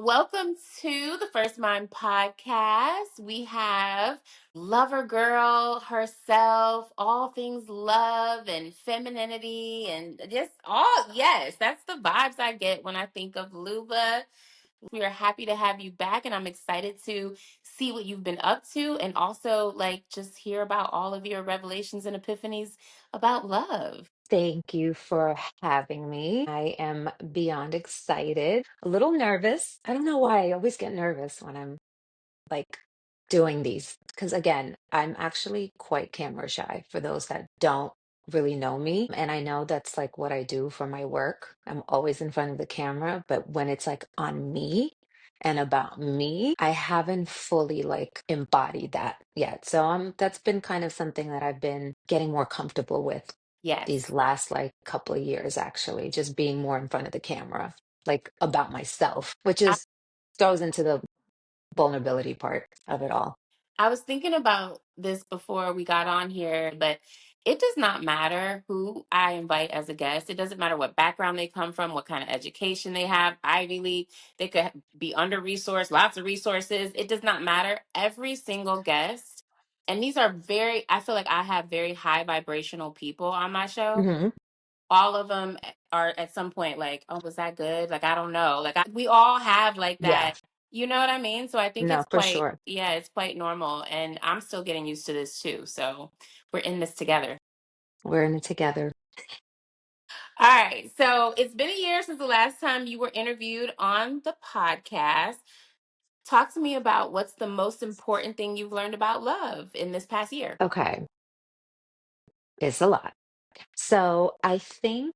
welcome to the First Mind podcast. We have Lover Girl herself, all things love and femininity, and just all, yes, that's the vibes I get when I think of Luba. We are happy to have you back, and I'm excited to see what you've been up to and also, like, just hear about all of your revelations and epiphanies about love. Thank you for having me. I am beyond excited, a little nervous. I don't know why I always get nervous when I'm like doing these, because again, I'm actually quite camera shy for those that don't really know me. And I know that's like what I do for my work. I'm always in front of the camera, but when it's like on me and about me, I haven't fully like embodied that yet. So that's been kind of something that I've been getting more comfortable with these Yes. last like couple of years, actually, just being more in front of the camera, like about myself, which is goes into the vulnerability part of it all. I was thinking about this before we got on here, but it does not matter who I invite as a guest. It doesn't matter what background they come from, what kind of education they have, Ivy League, they could be under resourced, lots of resources. It does not matter. Every single guest, and these are very, I feel like I have very high vibrational people on my show. Hmm. All of them are at some point like, oh, was that good? Like, I don't know. We all have like Yeah, that, you know what I mean? So I think no, it's for quite, sure. yeah, it's quite normal. And I'm still getting used to this too. So we're in this together. We're in it together. All right. So it's been a year since the last time you were interviewed on the podcast. Talk to me about what's the most important thing you've learned about love in this past year. Okay, it's a lot. So I think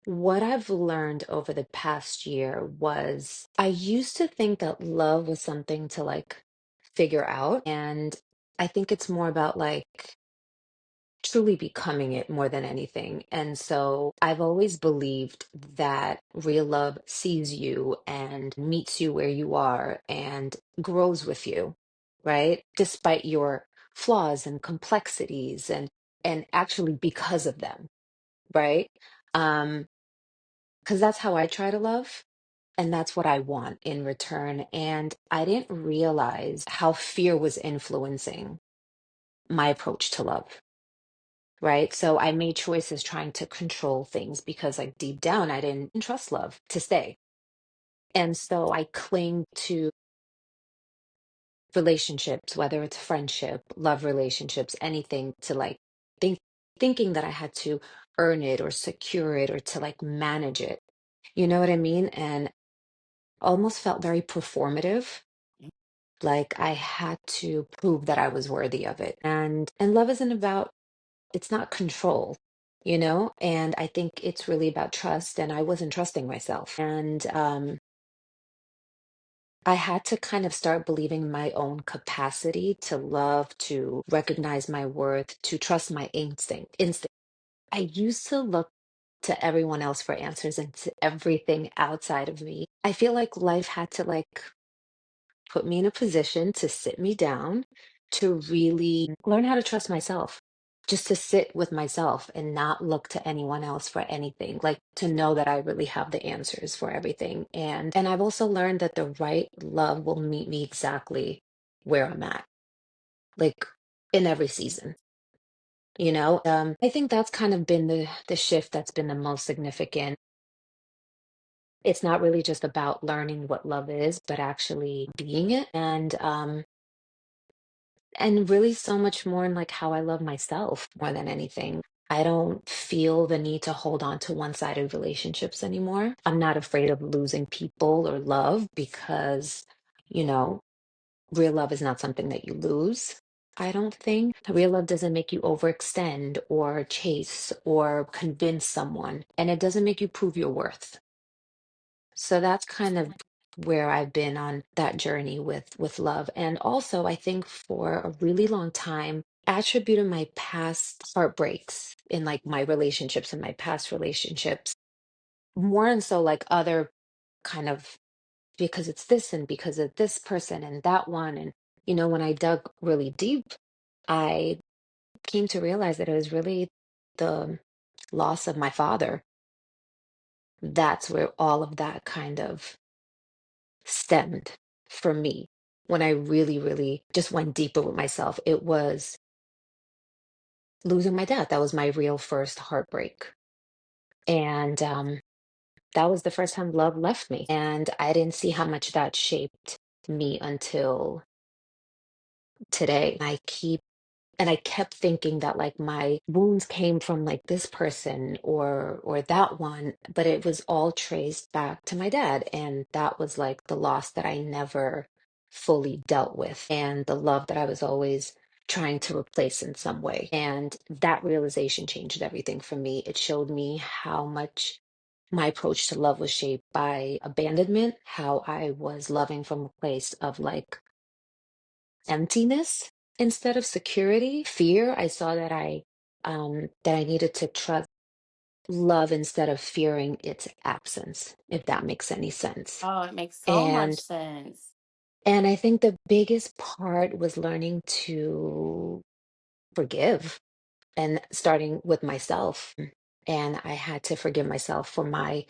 what I've learned over the past year was I used to think that love was something to like figure out. And I think it's more about like truly becoming it more than anything. And so I've always believed that real love sees you and meets you where you are and grows with you, right? Despite your flaws and complexities and actually because of them, right? Um, because that's how I try to love. And that's what I want in return. And I didn't realize how fear was influencing my approach to love, right? So I made choices trying to control things because, like, deep down, I didn't trust love to stay. And so I cling to relationships, whether it's friendship, love relationships, anything to like think, thinking that I had to earn it or secure it or to like manage it. You know what I mean? And almost felt very performative, like I had to prove that I was worthy of it. And love isn't about, it's not control, you know? And I think it's really about trust. And I wasn't trusting myself. And I had to kind of start believing my own capacity to love, to recognize my worth, to trust my instinct. I used to look to everyone else for answers and to everything outside of me. I feel like life had to like put me in a position to sit me down to really learn how to trust myself, just to sit with myself and not look to anyone else for anything, like to know that I really have the answers for everything. And I've also learned that the right love will meet me exactly where I'm at, like in every season. I think that's kind of been the shift that's been the most significant. It's not really just about learning what love is, but actually being it. And really so much more in like how I love myself more than anything. I don't feel the need to hold on to one-sided relationships anymore. I'm not afraid of losing people or love because, you know, real love is not something that you lose. I don't think real love doesn't make you overextend or chase or convince someone, and it doesn't make you prove your worth. So that's kind of where I've been on that journey with love. And also, I think for a really long time, attributed my past heartbreaks in like my relationships and my past relationships more and so like other kind of because it's this and because of this person and that one. And when I dug really deep, I came to realize that it was really the loss of my father. That's where all of that kind of stemmed for me when I really, really just went deeper with myself. It was losing my dad. That was my real first heartbreak. And that was the first time love left me. And I didn't see how much that shaped me until today. And I kept thinking that like my wounds came from like this person or that one, but it was all traced back to my dad. And that was like the loss that I never fully dealt with and the love that I was always trying to replace in some way. And that realization changed everything for me. It showed me how much my approach to love was shaped by abandonment, how I was loving from a place of like emptiness instead of security, fear. I saw that I needed to trust love instead of fearing its absence, if that makes any sense. Oh, it makes so much And sense. and I think the biggest part was learning to forgive and starting with myself. And I had to forgive myself for my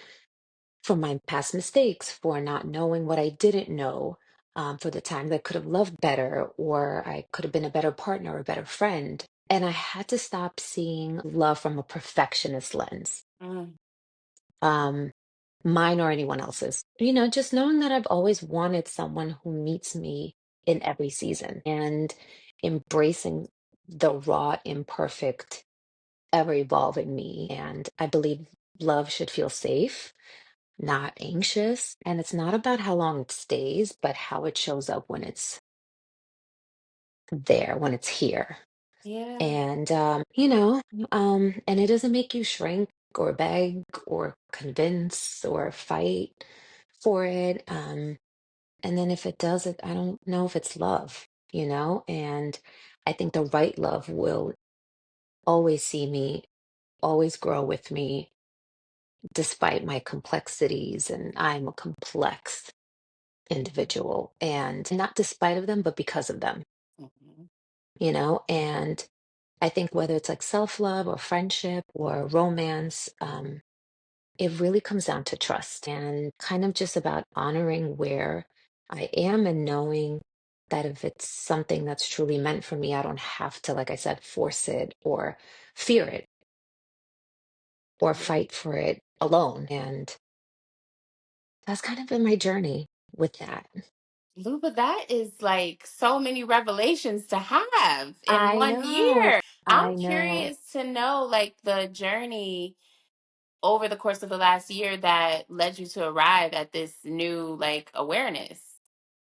past mistakes, for not knowing what I didn't know, for the times I could have loved better, or I could have been a better partner or a better friend. And I had to stop seeing love from a perfectionist lens, Mm, um, mine or anyone else's. You know, just knowing that I've always wanted someone who meets me in every season and embracing the raw, imperfect, ever evolving me. And I believe love should feel safe, not anxious. And it's not about how long it stays, but how it shows up when it's there, when it's here. yeah. And, and it doesn't make you shrink or beg or convince or fight for it. And then if it does it, I don't know if it's love, you know? And I think the right love will always see me, always grow with me, despite my complexities. And I'm a complex individual, and not despite of them but because of them, Mhm. and I think whether it's like self-love or friendship or romance, it really comes down to trust and kind of just about honoring where I am and knowing that if it's something that's truly meant for me, I don't have to, like I said, force it or fear it or Yeah. fight for it alone. And that's kind of been my journey with that. Luba, that is like so many revelations to have in I one know. year. I'm I know. curious to know like the journey over the course of the last year that led you to arrive at this new like awareness.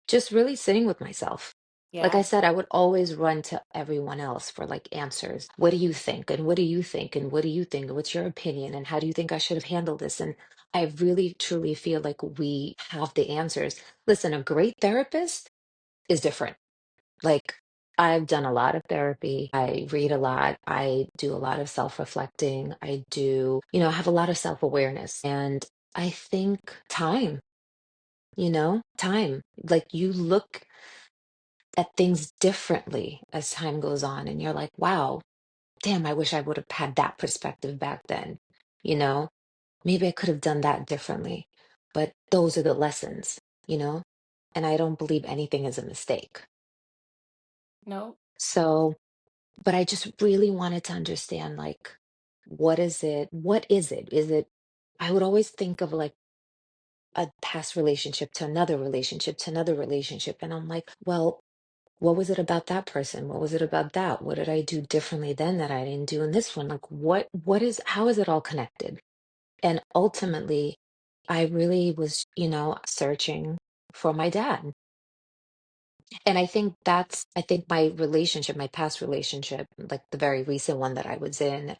Just really sitting with myself. Like I Yeah. said, I would always run to everyone else for like answers. What do you think? And what do you think? And what do you think? And what's your opinion? And how do you think I should have handled this? And I really truly feel like we have the answers. Listen, a great therapist is different. Like I've done a lot of therapy. I read a lot. I do a lot of self-reflecting. I have a lot of self-awareness. And I think time, time. Like you look at things differently as time goes on. And you're like, wow, damn, I wish I would have had that perspective back then. You know, maybe I could have done that differently. But those are the lessons, you know? And I don't believe anything is a mistake. No. So, but I just really wanted to understand like, what is it? What is it? I would always think of like a past relationship to another relationship to another relationship. And I'm like, well, what was it about that person? What was it about that? What did I do differently then that I didn't do in this one? Like how is it all connected? And ultimately, I really was, searching for my dad. And I think my relationship, my past relationship, like the very recent one that I was in,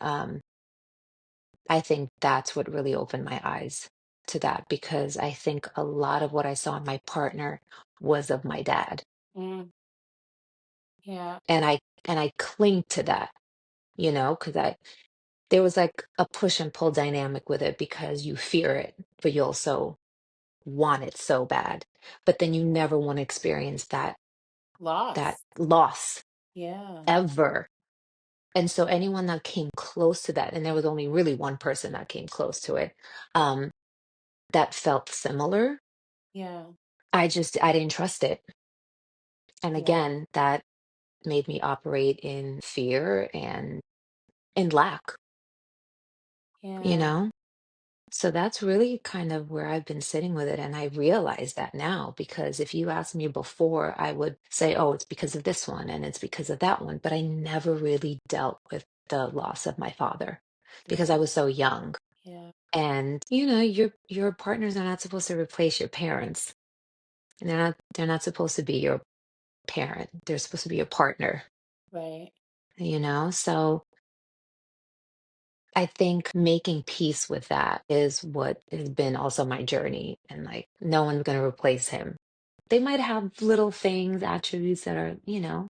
I think that's what really opened my eyes to that because I think a lot of what I saw in my partner was of my dad. Mm, yeah. And I cling to that, because there was like a push and pull dynamic with it because you fear it, but you also want it so bad. But then you never want to experience that Loss. loss Yeah. ever. And so anyone that came close to that, and there was only really one person that came close to it, um, that felt similar. Yeah. I didn't trust it. And Yeah. again, that made me operate in fear and in lack, you Yeah. know? So that's really kind of where I've been sitting with it. And I realize that now because if you asked me before, I would say, oh, it's because of this one and it's because of that one. But I never really dealt with the loss of my father because I Yeah. was so young. Yeah. And your partners are not supposed to replace your parents. And they're not supposed to be your parent. They're supposed to be your partner, Right. So I think making peace with that is what has been also my journey. And like, no one's going to replace him. They might have little things, attributes that are,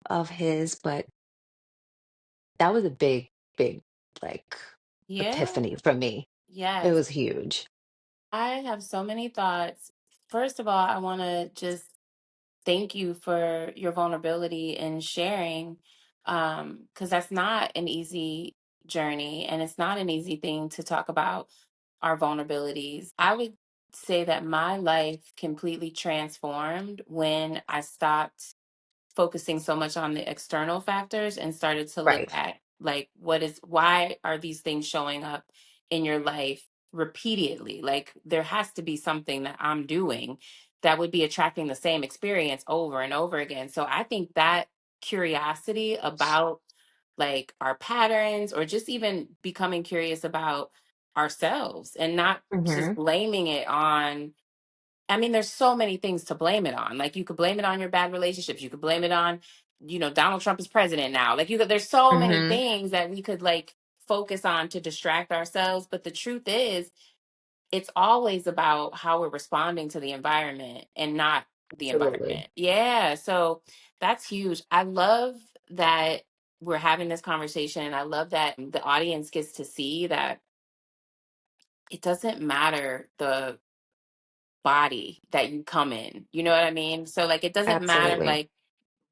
of his, but that was a big, big, like, Yeah. epiphany for me. It Yes. was huge. I have so many thoughts. First of all, I want to just thank you for your vulnerability and sharing, because that's not an easy journey and it's not an easy thing to talk about our vulnerabilities. I would say that my life completely transformed when I stopped focusing so much on the external factors and started to look Right. at, like, why are these things showing up in your life repeatedly? Like, there has to be something that I'm doing that would be attracting the same experience over and over again. So I think that curiosity about, like, our patterns, or just even becoming curious about ourselves and not just Hmm. blaming it on, I mean, there's so many things to blame it on. Like, you could blame it on your bad relationships. You could blame it on, Donald Trump is president now. Like, there's so many Hmm. things that we could, like, focus on to distract ourselves. But the truth is, it's always about how we're responding to the environment and not the Absolutely. environment. Yeah. So that's huge. I love that we're having this conversation. I love that the audience gets to see that it doesn't matter the body that you come in. You know what I mean? So, like, it doesn't matter, Absolutely. like,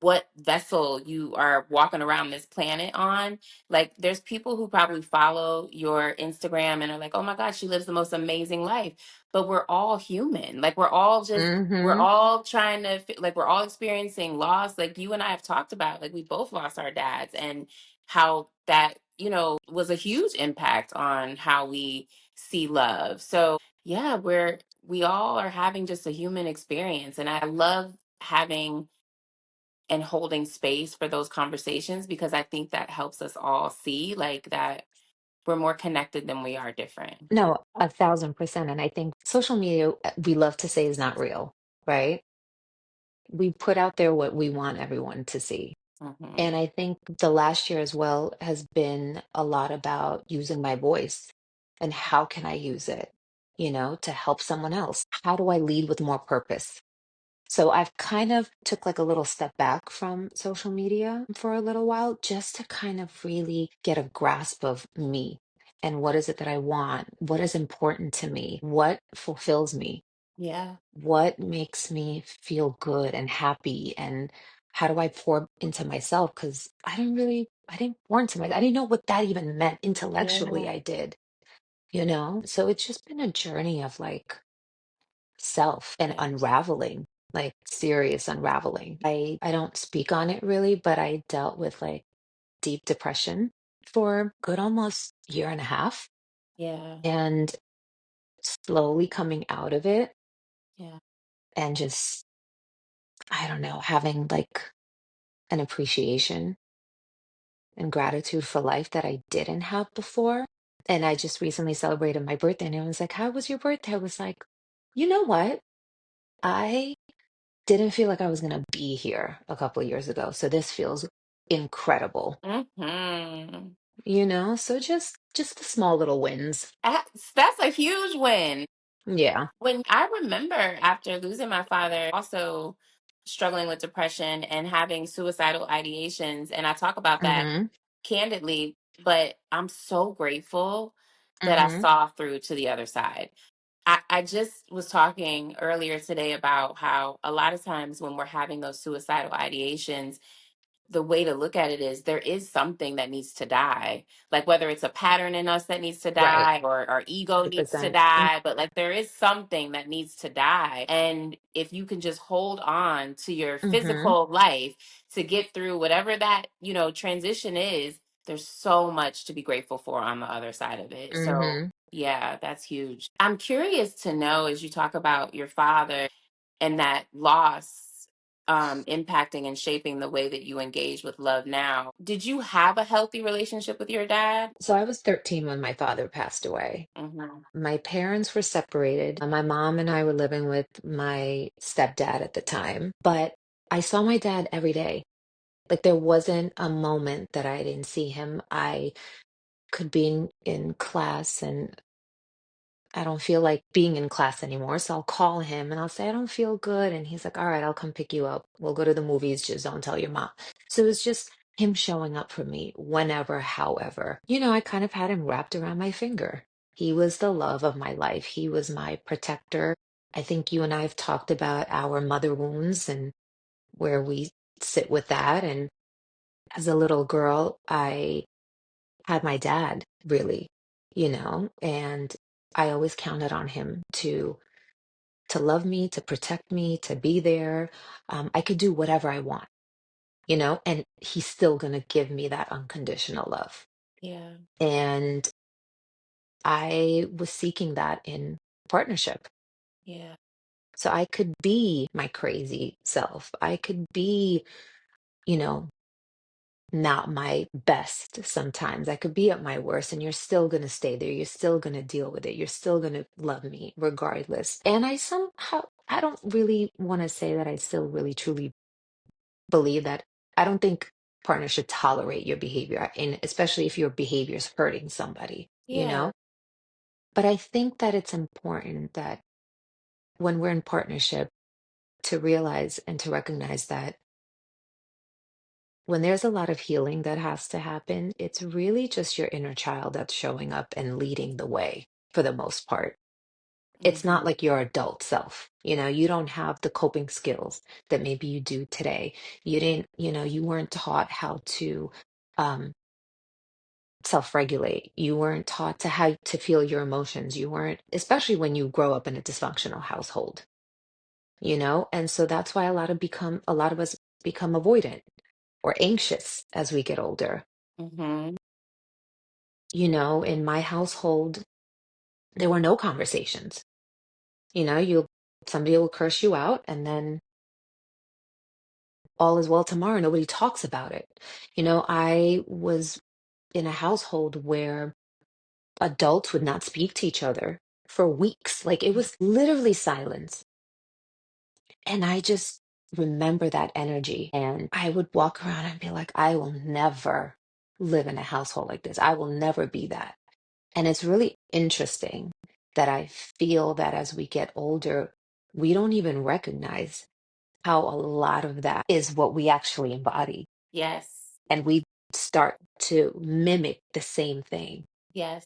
what vessel you are walking around this planet on. Like, there's people who probably follow your Instagram and are like, oh my God, she lives the most amazing life. But we're all human. Like, we're Hmm. all trying to, like, we're all experiencing loss. Like, you and I have talked about, like, we both lost our dads, and how that, was a huge impact on how we see love. So, yeah, we all are having just a human experience. And I love having and holding space for those conversations, because I think that helps us all see, like, that we're more connected than we are different. No, 1,000%. And I think social media, we love to say is not real, right? We put out there what we want everyone to see. Hmm. And I think the last year as well has been a lot about using my voice and how can I use it, to help someone else? How do I lead with more purpose? So I've kind of took like a little step back from social media for a little while just to kind of really get a grasp of me and what is it that I want? What is important to me? What fulfills me? Yeah. What makes me feel good and happy, and how do I pour into myself? Because I didn't pour into myself. I didn't know what that even meant intellectually. Yeah. I did, so it's just been a journey of like self and Right. unraveling, like serious unraveling. I don't speak on it really, but I dealt with like deep depression for good almost year and a half, Yeah. and slowly coming out of it Yeah. and just, I don't know, having like an appreciation and gratitude for life that I didn't have before. And I just recently celebrated my birthday, and it was like, how was your birthday? I was like, you know what? I didn't feel like I was going to be here a couple of years ago. So this feels incredible, Hmm. So just the small little wins. That's a huge win. Yeah. When I remember, after losing my father, also struggling with depression and having suicidal ideations, and I talk about that Mhm. candidly, but I'm so grateful that I Mhm. saw through to the other side. I just was talking earlier today about how a lot of times when we're having those suicidal ideations, the way to look at it is there is something that needs to die. Like whether it's a pattern in us that needs to Right. die or our ego needs to 100%. die, but like there is something that needs to die. And if you can just hold on to your Mm-hmm. physical life to get through whatever that, transition is, there's so much to be grateful for on the other side of it. So Mm-hmm. yeah, that's huge. I'm curious to know, as you talk about your father and that loss impacting and shaping the way that you engage with love now. Did you have a healthy relationship with your dad? So I was 13 when my father passed away. Mm-hmm. My parents were separated. My mom and I were living with my stepdad at the time, but I saw my dad every day. Like there wasn't a moment that I didn't see him. I could be in class and I don't feel like being in class anymore. So I'll call him and I'll say, I don't feel good. And he's like, all right, I'll come pick you up. We'll go to the movies. Just don't tell your mom. So it's just him showing up for me whenever, however. I kind of had him wrapped around my finger. He was the love of my life. He was my protector. I think you and I have talked about our mother wounds and where we sit with that. And as a little girl, I had my dad, really, and I always counted on him to love me, to protect me, to be there. I could do whatever I want, and he's still gonna give me that unconditional love. Yeah. And I was seeking that in partnership. Yeah. So I could be my crazy self. I could be, you know, not my best sometimes. I could be at my worst, and you're still going to stay there. You're still going to deal with it. You're still going to love me regardless. And I don't really want to say that I still really truly believe that. I don't think partners should tolerate your behavior, and especially if your behavior is hurting somebody, Yeah. But I think that it's important that when we're in partnership to realize and to recognize that when there's a lot of healing that has to happen, it's really just your inner child that's showing up and leading the way for the most part. It's not Mm-hmm. like your adult self. You don't have the coping skills that maybe you do today. You didn't, you weren't taught how to um, self-regulate. You weren't taught to how to feel your emotions. You weren't, especially when you grow up in a dysfunctional household. And so that's why a lot of us become avoidant or anxious as we get older. Mm-hmm. In my household, there were no conversations. Somebody will curse you out and then all is well tomorrow. Nobody talks about it. I was in a household where adults would not speak to each other for weeks. Like it was literally silence. And I just remember that energy. And I would walk around and be like, I will never live in a household like this. I will never be that. And it's really interesting that I feel that as we get older, we don't even recognize how a lot of that is what we actually embody. Yes. And we start to mimic the same thing. Yes.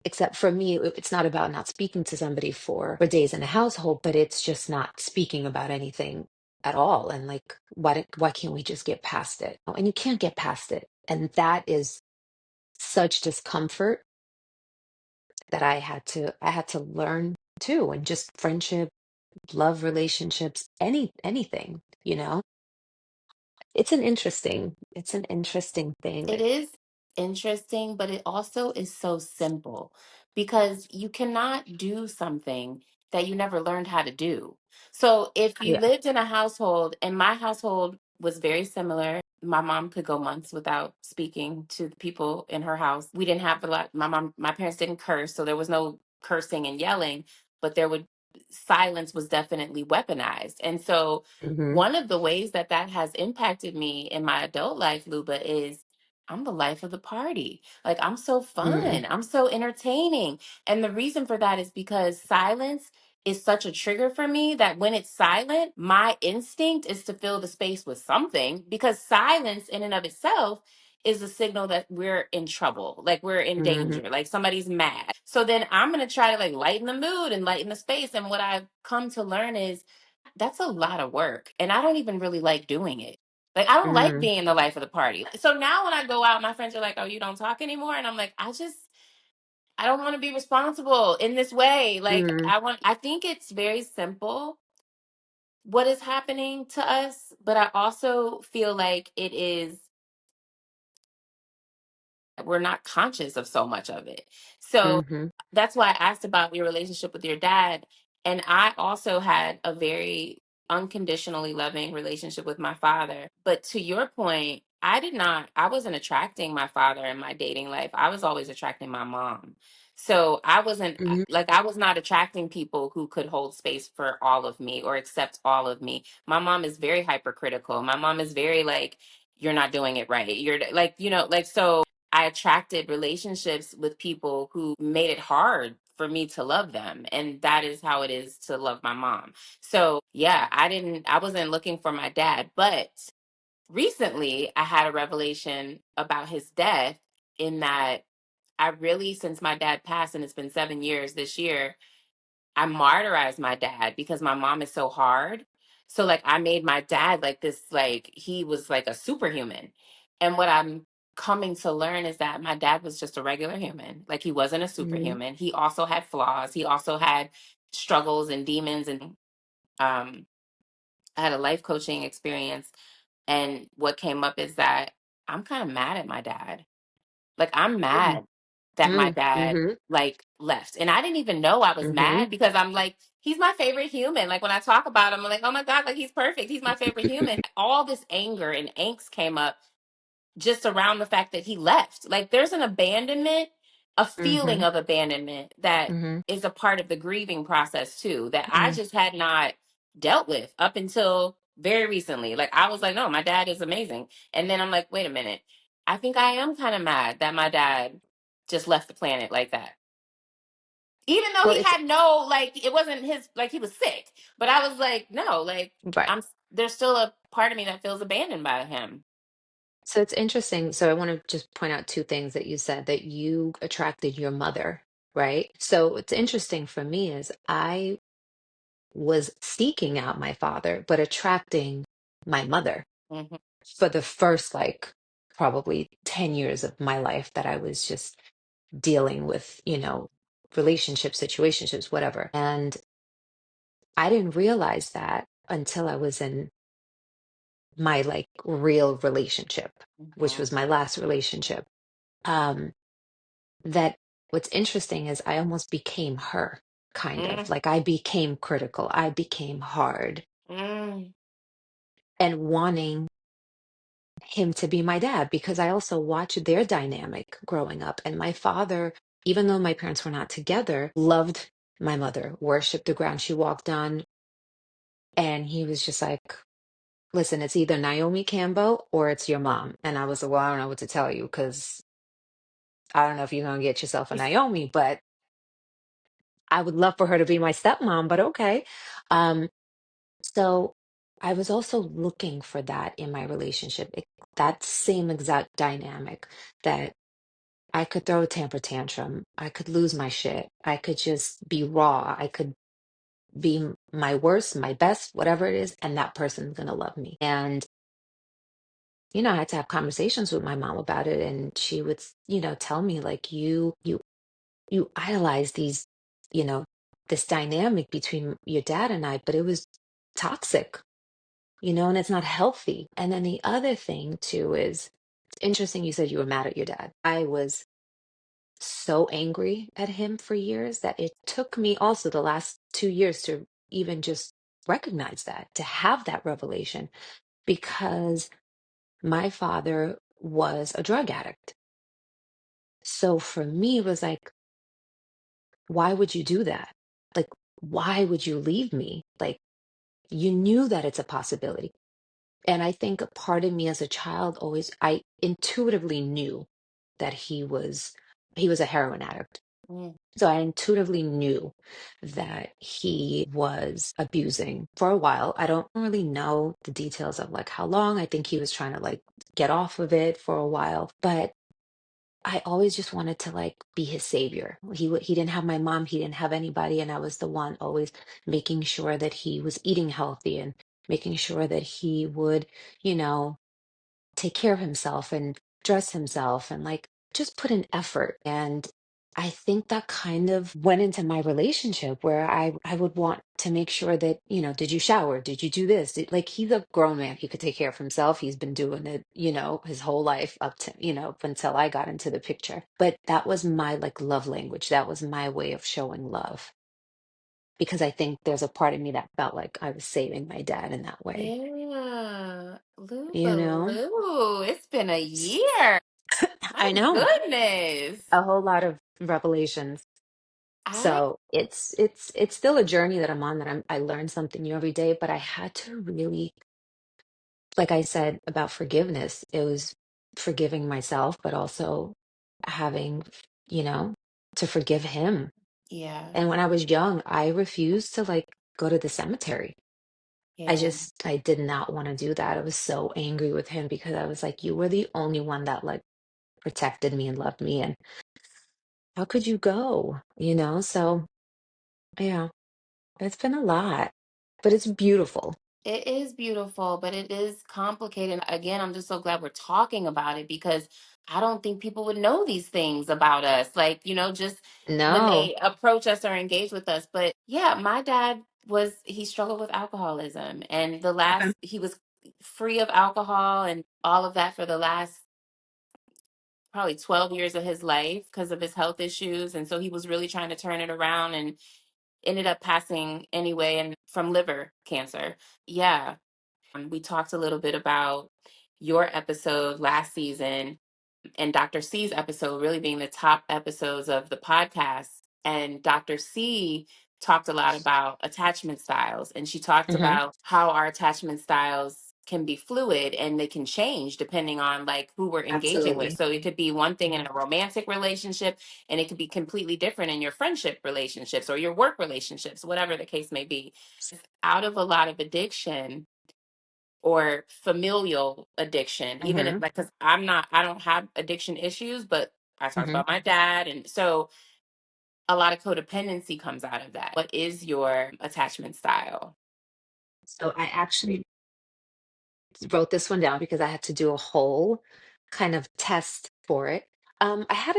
Except for me, it's not about not speaking to somebody for days in a household, but it's just not speaking about anything at all. And like, why can't we just get past it? And you can't get past it. And that is such discomfort that I had to learn too, and just friendship, love relationships, anything. It's an interesting thing. It is interesting, but it also is so simple because you cannot do something that you never learned how to do. So if you Yeah. lived in a household, and my household was very similar, my mom could go months without speaking to the people in her house. We didn't have a lot, my parents didn't curse, so there was no cursing and yelling, but silence was definitely weaponized. And so Hmm. one of the ways that that has impacted me in my adult life, Luba, is I'm the life of the party. Like, I'm so Mm, fun. I'm so entertaining. And the reason for that is because silence is such a trigger for me that when it's silent, my instinct is to fill the space with something, because silence in and of itself is a signal that we're in trouble, like we're in mhm. danger, like somebody's mad. So then I'm going to try to like lighten the mood and lighten the space. And what I've come to learn is that's a lot of work. And I don't even really like doing it. Like, I don't like Mm, being the life of the party. So now when I go out, my friends are like, "Oh, you don't talk anymore?" And I'm like, I don't want to be responsible in this way. Like, mm, I think it's very simple what is happening to us, but I also feel like it is, we're not conscious of so much of it. So mm-hmm, that's why I asked about your relationship with your dad. And I also had a very unconditionally loving relationship with my father. But to your point, I wasn't attracting my father in my dating life. I was always attracting my mom. So I wasn't mm-hmm, like, I was not attracting people who could hold space for all of me or accept all of me. My mom is very hypercritical. My mom is very like, you're not doing it right. You're like, like, so I attracted relationships with people who made it hard for me to love them. And that is how it is to love my mom. So, yeah, I wasn't looking for my dad. But recently, I had a revelation about his death, in that I really, since my dad passed, and it's been 7 years this year, I martyrized my dad because my mom is so hard. So like, I made my dad like this, like he was like a superhuman. And what I'm coming to learn is that my dad was just a regular human. Like, he wasn't a mm-hmm, superhuman. He also had flaws. He also had struggles and demons. And um I had a life coaching experience, and what came up is that I'm kind of mad at my dad. Like, I'm mad that my dad mm-hmm, like left. And I didn't even know I was mm-hmm. mad, because I'm like, he's my favorite human. Like, when I talk about him, I'm like, oh my God, like, he's perfect. He's my favorite human. All this anger and angst came up just around the fact that he left. Like, there's an abandonment, a feeling Mhm, of abandonment that mhm, is a part of the grieving process too, that I mm. just had not dealt with up until very recently. Like, I was like, no, my dad is amazing. And then I'm like, wait a minute. I think I am kind of mad that my dad just left the planet like that. Even though Well, he it's had no, like, it wasn't his, like, he was sick. But I was like, no, like, right. there's still a part of me that feels abandoned by him. So it's interesting. So I want to just point out two things that you said that you attracted your mother, right? So what's interesting for me is I was seeking out my father, but attracting my mother Hmm. for the first like probably 10 years of my life that I was just dealing with, relationships, situationships, whatever. And I didn't realize that until I was in my like real relationship, which Hmm. was my last relationship. Um, that what's interesting is I almost became her, kind of like I became critical, I became hard, Mm. and wanting him to be my dad because I also watched their dynamic growing up. And my father, even though my parents were not together, loved my mother, worshiped the ground she walked on. And he was just like, listen, it's either Naomi Campbell or it's your mom. And I was like, well, I don't know what to tell you because I don't know if you're going to get yourself a Naomi, but I would love for her to be my stepmom, but okay. Um, so I was also looking for that in my relationship, that same exact dynamic that I could throw a temper tantrum, I could lose my shit, I could just be raw, I could be my worst, my best, whatever it is, and that person's going to love me. And I had to have conversations with my mom about it, and she would, tell me like you idolize these, you know, this dynamic between your dad and I, but it was toxic, and it's not healthy. And then the other thing too is it's interesting you said you were mad at your dad. I was so angry at him for years that it took me also the last 2 years to even just recognize that, to have that revelation, because my father was a drug addict. So for me, it was like, why would you do that? Like, why would you leave me? Like, you knew that it's a possibility. And I think a part of me as a child always, I intuitively knew that he was a heroin addict. Mm. So I intuitively knew that he was abusing for a while. I don't really know the details of like how long. I think he was trying to like get off of it for a while, but I always just wanted to like be his savior. He didn't have my mom, he didn't have anybody, and I was the one always making sure that he was eating healthy and making sure that he would, you know, take care of himself and dress himself and like just put in effort. And I think that kind of went into my relationship where I would want to make sure that, did you shower? Did you do this? Like he's a grown man. He could take care of himself. He's been doing it, his whole life up to, up until I got into the picture. But that was my like love language. That was my way of showing love. Because I think there's a part of me that felt like I was saving my dad in that way, Yeah. you Luba, know? Lou, it's been a year. I My know. goodness. A whole lot of revelations. I, So it's still a journey that I'm on, that I learn something new every day, but I had to really, like I said about forgiveness, it was forgiving myself, but also having, you know, to forgive him. yeah, And when I was young, I refused to like go to the cemetery. yeah. I did not want to do that. I was so angry with him because I was like, you were the only one that like protected me and loved me. And how could you go? So yeah, it's been a lot, but it's beautiful. It is beautiful, but it is complicated. Again, I'm just so glad we're talking about it because I don't think people would know these things about us. Like, just when No. they approach us or engage with us. But yeah, my dad he struggled with alcoholism. And Okay. he was free of alcohol and all of that for the last probably 12 years of his life because of his health issues. And so he was really trying to turn it around and ended up passing anyway and from liver cancer. Yeah. We talked a little bit about your episode last season and Dr. C's episode really being the top episodes of the podcast. And Dr. C talked a lot about attachment styles. And she talked Hmm. about how our attachment styles can be fluid and they can change depending on like who we're engaging with. Absolutely. So it could be one thing in a romantic relationship and it could be completely different in your friendship relationships or your work relationships, whatever the case may be. Out of a lot of addiction or familial addiction, even if Hmm. like, because I don't have addiction issues, but I talked Hmm. about my dad. And so a lot of codependency comes out of that. What is your attachment style? So I actually wrote this one down because I had to do a whole kind of test for it. I had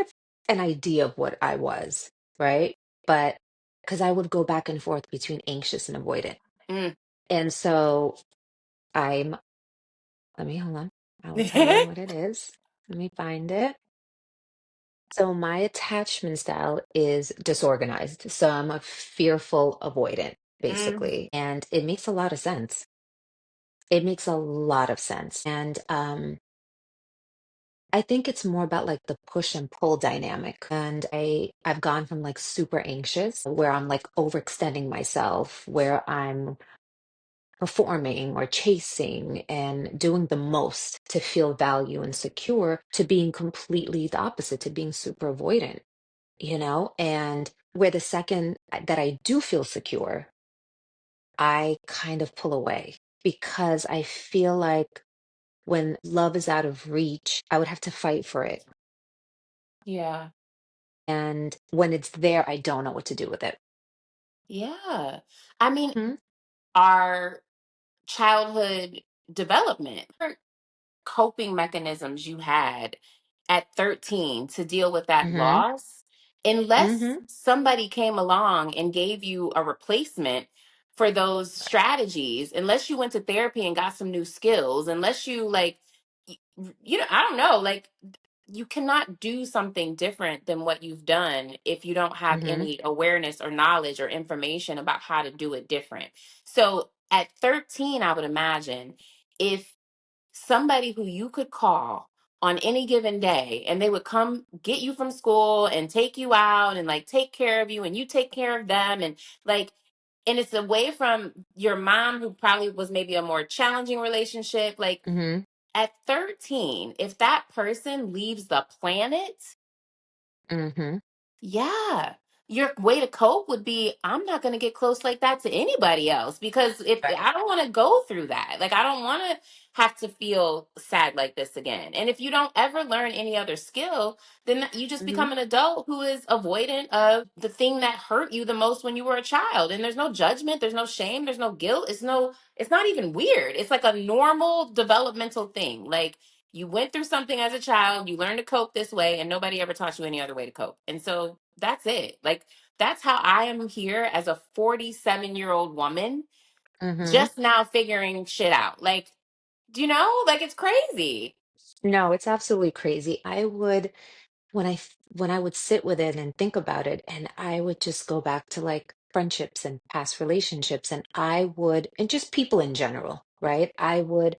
an idea of what I was, right? But because I would go back and forth between anxious and avoidant. Mm. And so let me hold on. I will tell you what it is. Let me find it. So my attachment style is disorganized. So I'm a fearful avoidant, Mm. basically. And it makes a lot of sense. It makes a lot of sense. And I think it's more about like the push and pull dynamic. And I've gone from like super anxious where I'm like overextending myself, where I'm performing or chasing and doing the most to feel value and secure, to being completely the opposite, to being super avoidant, and where the second that I do feel secure, I kind of pull away because I feel like when love is out of reach, I would have to fight for it. Yeah. And when it's there, I don't know what to do with it. Yeah. I mean, Mhm. our childhood development, coping mechanisms you had at 13 to deal with that Mhm. loss, unless Mhm. somebody came along and gave you a replacement for those strategies, unless you went to therapy and got some new skills, unless you like, I don't know, like you cannot do something different than what you've done if you don't have Mhm. any awareness or knowledge or information about how to do it different. So at 13, I would imagine if somebody who you could call on any given day and they would come get you from school and take you out and like take care of you and you take care of them and like and it's away from your mom who probably was maybe a more challenging relationship like Mhm. at 13 if that person leaves the planet. Mhm. Yeah. Your way to cope would be I'm not going to get close like that to anybody else because if Right. I don't want to go through that. Like I don't want to have to feel sad like this again. And if you don't ever learn any other skill, then you just Mhm. become an adult who is avoidant of the thing that hurt you the most when you were a child. And there's no judgment, there's no shame, there's no guilt. It's not even weird. It's like a normal developmental thing. Like You went through something as a child, you learned to cope this way, and nobody ever taught you any other way to cope. And so that's it. Like, that's how I am here as a 47-year-old woman, Hmm. just now figuring shit out. Like, do you know? Like, it's crazy. No, it's absolutely crazy. When I would sit with it and think about it, and I would just go back to like friendships and past relationships, and just people in general, right? I would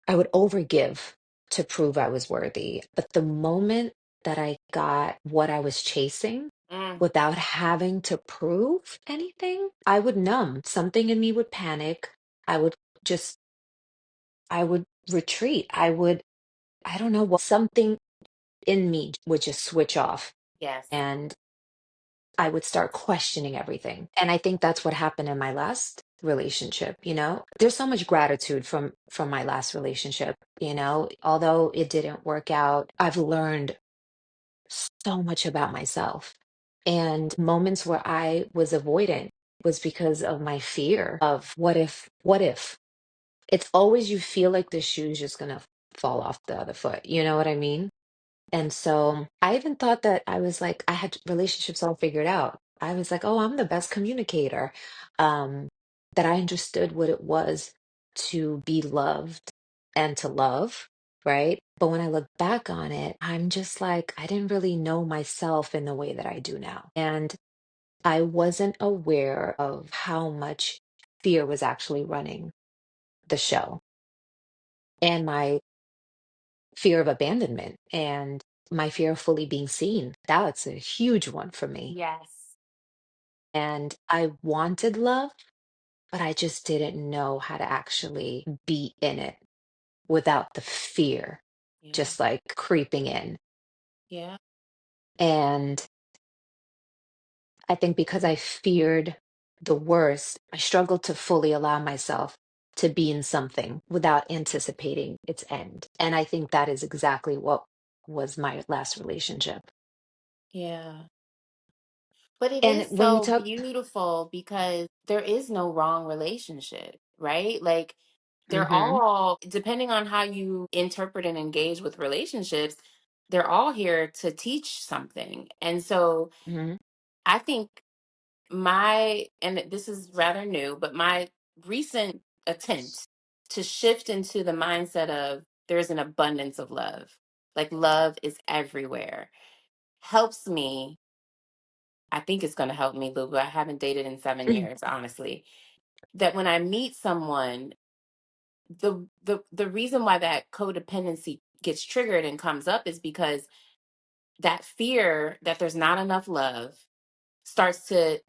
overgive to prove I was worthy. But the moment that I got what I was chasing Mm, without having to prove anything, I would numb. Something in me would panic. I would just, I would retreat. I don't know what, something in me would just switch off. yes. And I would start questioning everything. And I think that's what happened in my last relationship, you know? There's so much gratitude from my last relationship, you know? Although it didn't work out, I've learned so much about myself. And moments where I was avoidant was because of my fear of what if, what if? It's always you feel like the shoe's just gonna fall off the other foot. You know what I mean? And so I even thought that I was like, I had relationships all figured out. I was like, oh, I'm the best communicator. Um, that I understood what it was to be loved and to love, right? But when I look back on it, I'm just like, I didn't really know myself in the way that I do now. And I wasn't aware of how much fear was actually running the show and my fear of abandonment and my fear of fully being seen. That's a huge one for me. Yes. And I wanted love, but I just didn't know how to actually be in it without the fear Yeah. just like creeping in. Yeah. And I think because I feared the worst, I struggled to fully allow myself to be in something without anticipating its end. And I think that is exactly what was my last relationship. Yeah. But it And is when you so talk, beautiful because there is no wrong relationship, right? Like, they're hmm all, depending on how you interpret and engage with relationships, they're all here to teach something. And so hmm I think and this is rather new, but my recent attempt to shift into the mindset of there's an abundance of love, like love is everywhere, helps me. I think it's going to help me, Luba. I haven't dated in 7 years, honestly. That when I meet someone, the reason why that codependency gets triggered and comes up is because that fear that there's not enough love starts to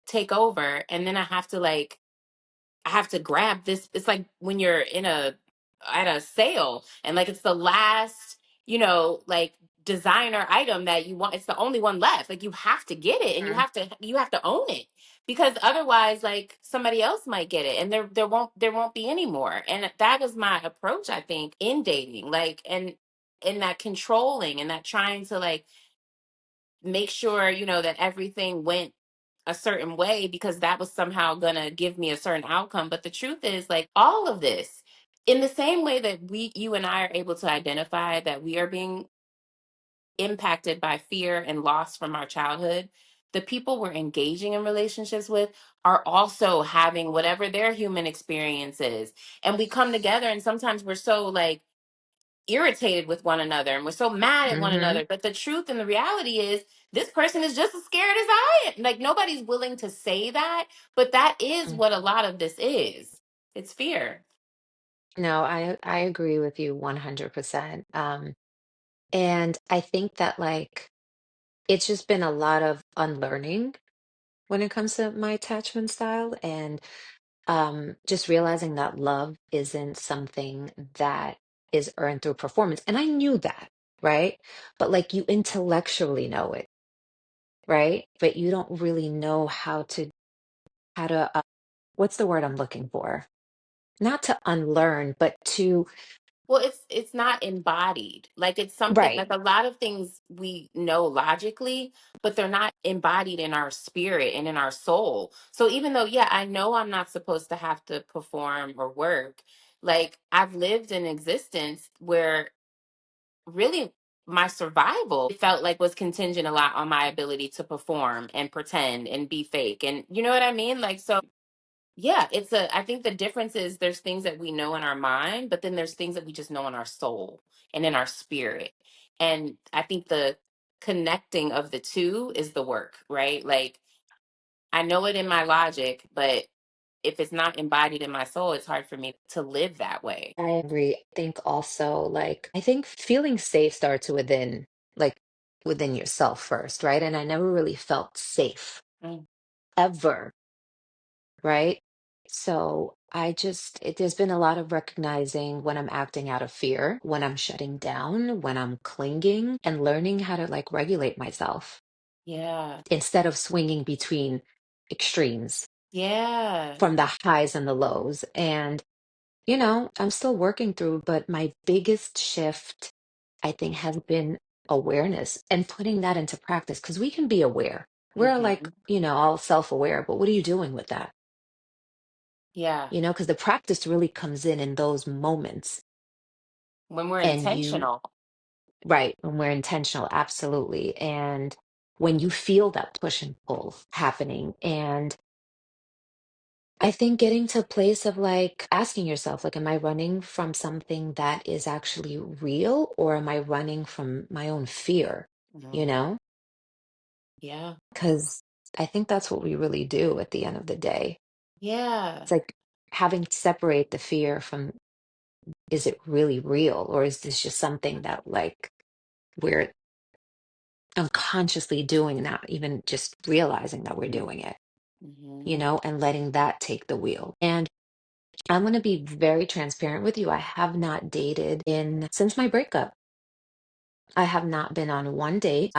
take over, and then I have to grab this. It's like when you're at a sale and like it's the last, like designer item that you want. It's the only one left. Like, you have to get it and you have to own it, because otherwise like somebody else might get it and there won't be any more. And that was my approach, I think, in dating. Like, and in that controlling and that trying to like make sure, that everything went a certain way because that was somehow going to give me a certain outcome. But the truth is, like, all of this, in the same way that you and I are able to identify that we are being impacted by fear and loss from our childhood, the people we're engaging in relationships with are also having whatever their human experience is. And we come together, and sometimes we're so like irritated with one another and we're so mad at one hmm another. But the truth and the reality is, this person is just as scared as I am. Like, nobody's willing to say that, but that is what a lot of this is. It's fear. No, I agree with you 100%. And I think that like it's just been a lot of unlearning when it comes to my attachment style, and just realizing that love isn't something that is earned through performance. And I knew that, right? But like you intellectually know it, right? But you don't really know how to what's the word I'm looking for? Not to unlearn, but to Well, it's not embodied. Like, it's something like right. a lot of things we know logically, but they're not embodied in our spirit and in our soul. So even though, yeah, I know I'm not supposed to have to perform or work, Like I've lived an existence where really my survival, it felt like, was contingent a lot on my ability to perform and pretend and be fake. And you know what I mean? Like, so yeah, I think the difference is there's things that we know in our mind, but then there's things that we just know in our soul and in our spirit. And I think the connecting of the two is the work, right? Like I know it in my logic, but if it's not embodied in my soul, it's hard for me to live that way. I agree. I think also, like, I think feeling safe starts within, like, within yourself first, right? And I never really felt safe Mm, ever, right? So there's been a lot of recognizing when I'm acting out of fear, when I'm shutting down, when I'm clinging, and learning how to like regulate myself yeah. instead of swinging between extremes Yeah. from the highs and the lows. And I'm still working through, but my biggest shift, I think, has been awareness and putting that into practice because we can be aware. We're like, Hmm. all self-aware, but what are you doing with that? Yeah. Because the practice really comes in those moments. When we're And you, intentional. right, when we're intentional, absolutely. And when you feel that push and pull happening. And I think getting to a place of like asking yourself, like, am I running from something that is actually real, or am I running from my own fear? You Mhm. know, Yeah. because I think that's what we really do at the end of the day. Yeah. It's like having to separate the fear from, is it really real, or is this just something that like we're unconsciously doing, not even just realizing that we're doing it, Hmm. and letting that take the wheel. And I'm going to be very transparent with you. I have not dated in since my breakup. I have not been on one date.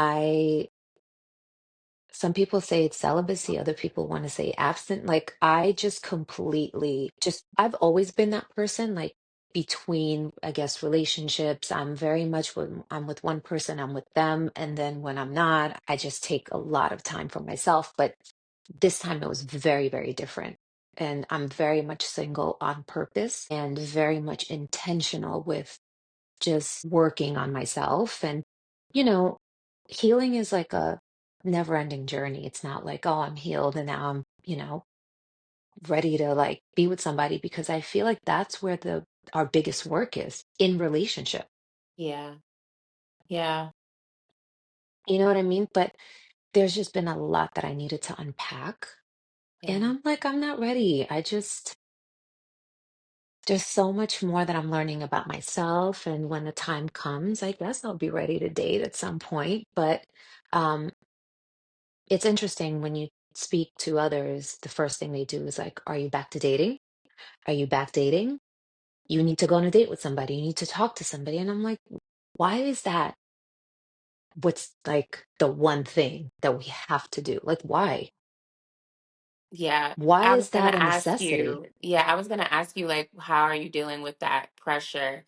Some people say it's celibacy, other people want to say absent. Like I just completely just I've always been that person, like between, I guess, relationships. I'm very much when I'm with one person, I'm with them. And then when I'm not, I just take a lot of time for myself. But this time it was very, very different. And I'm very much single on purpose and very much intentional with just working on myself. And, you know, healing is like a never ending journey. It's not like, oh, I'm healed and now I'm, ready to like be with somebody because I feel like that's where the our biggest work is in relationship. Yeah. Yeah. You know what I mean? But there's just been a lot that I needed to unpack. And Yeah. I'm like, I'm not ready. There's so much more that I'm learning about myself. And when the time comes, I guess I'll be ready to date at some point. But um, it's interesting when you speak to others, the first thing they do is like, are you back to dating? Are you back dating? You need to go on a date with somebody. You need to talk to somebody. And I'm like, why is that what's like the one thing that we have to do? Like, why? Yeah. Why I was is going that to a ask necessity? you, yeah, I was going to ask you, like, how are you dealing with that pressure?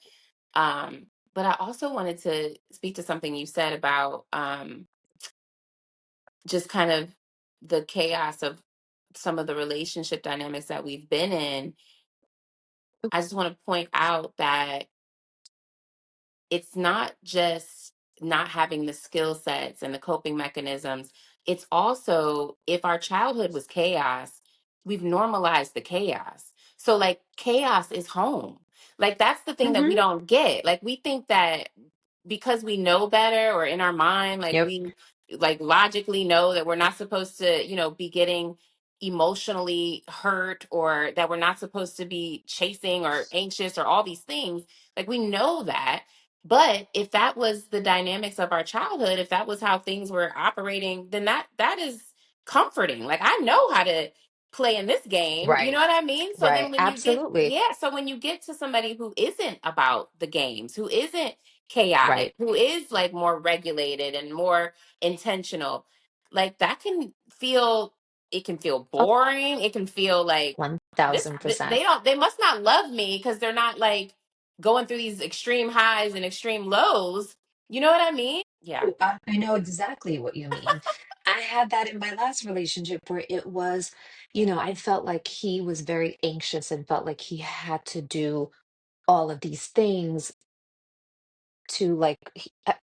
But I also wanted to speak to something you said about just kind of the chaos of some of the relationship dynamics that we've been in. I just want to point out that it's not just not having the skill sets and the coping mechanisms. It's also, if our childhood was chaos, we've normalized the chaos. So, like, chaos is home. Like, that's the thing that we Hmm. don't get. Like, we think that because we know better, or in our mind, like, Yep. we like logically know that we're not supposed to, be getting emotionally hurt, or that we're not supposed to be chasing or anxious or all these things. Like, we know that, but if that was the dynamics of our childhood, if that was how things were operating, then that is comforting. Like, I know how to play in this game. You know Right. what I mean? So then Right. when you get, Absolutely. yeah, so when you get to somebody who isn't about the games, who isn't chaotic, Right. who is like more regulated and more intentional, like that can feel, it can feel Oh, boring. It can feel like they 1000%. don't, they must not love me because they're not like going through these extreme highs and extreme lows. You know what I mean? Yeah. Oh, I know exactly what you mean. I had that in my last relationship where it was, I felt like he was very anxious and felt like he had to do all of these things to like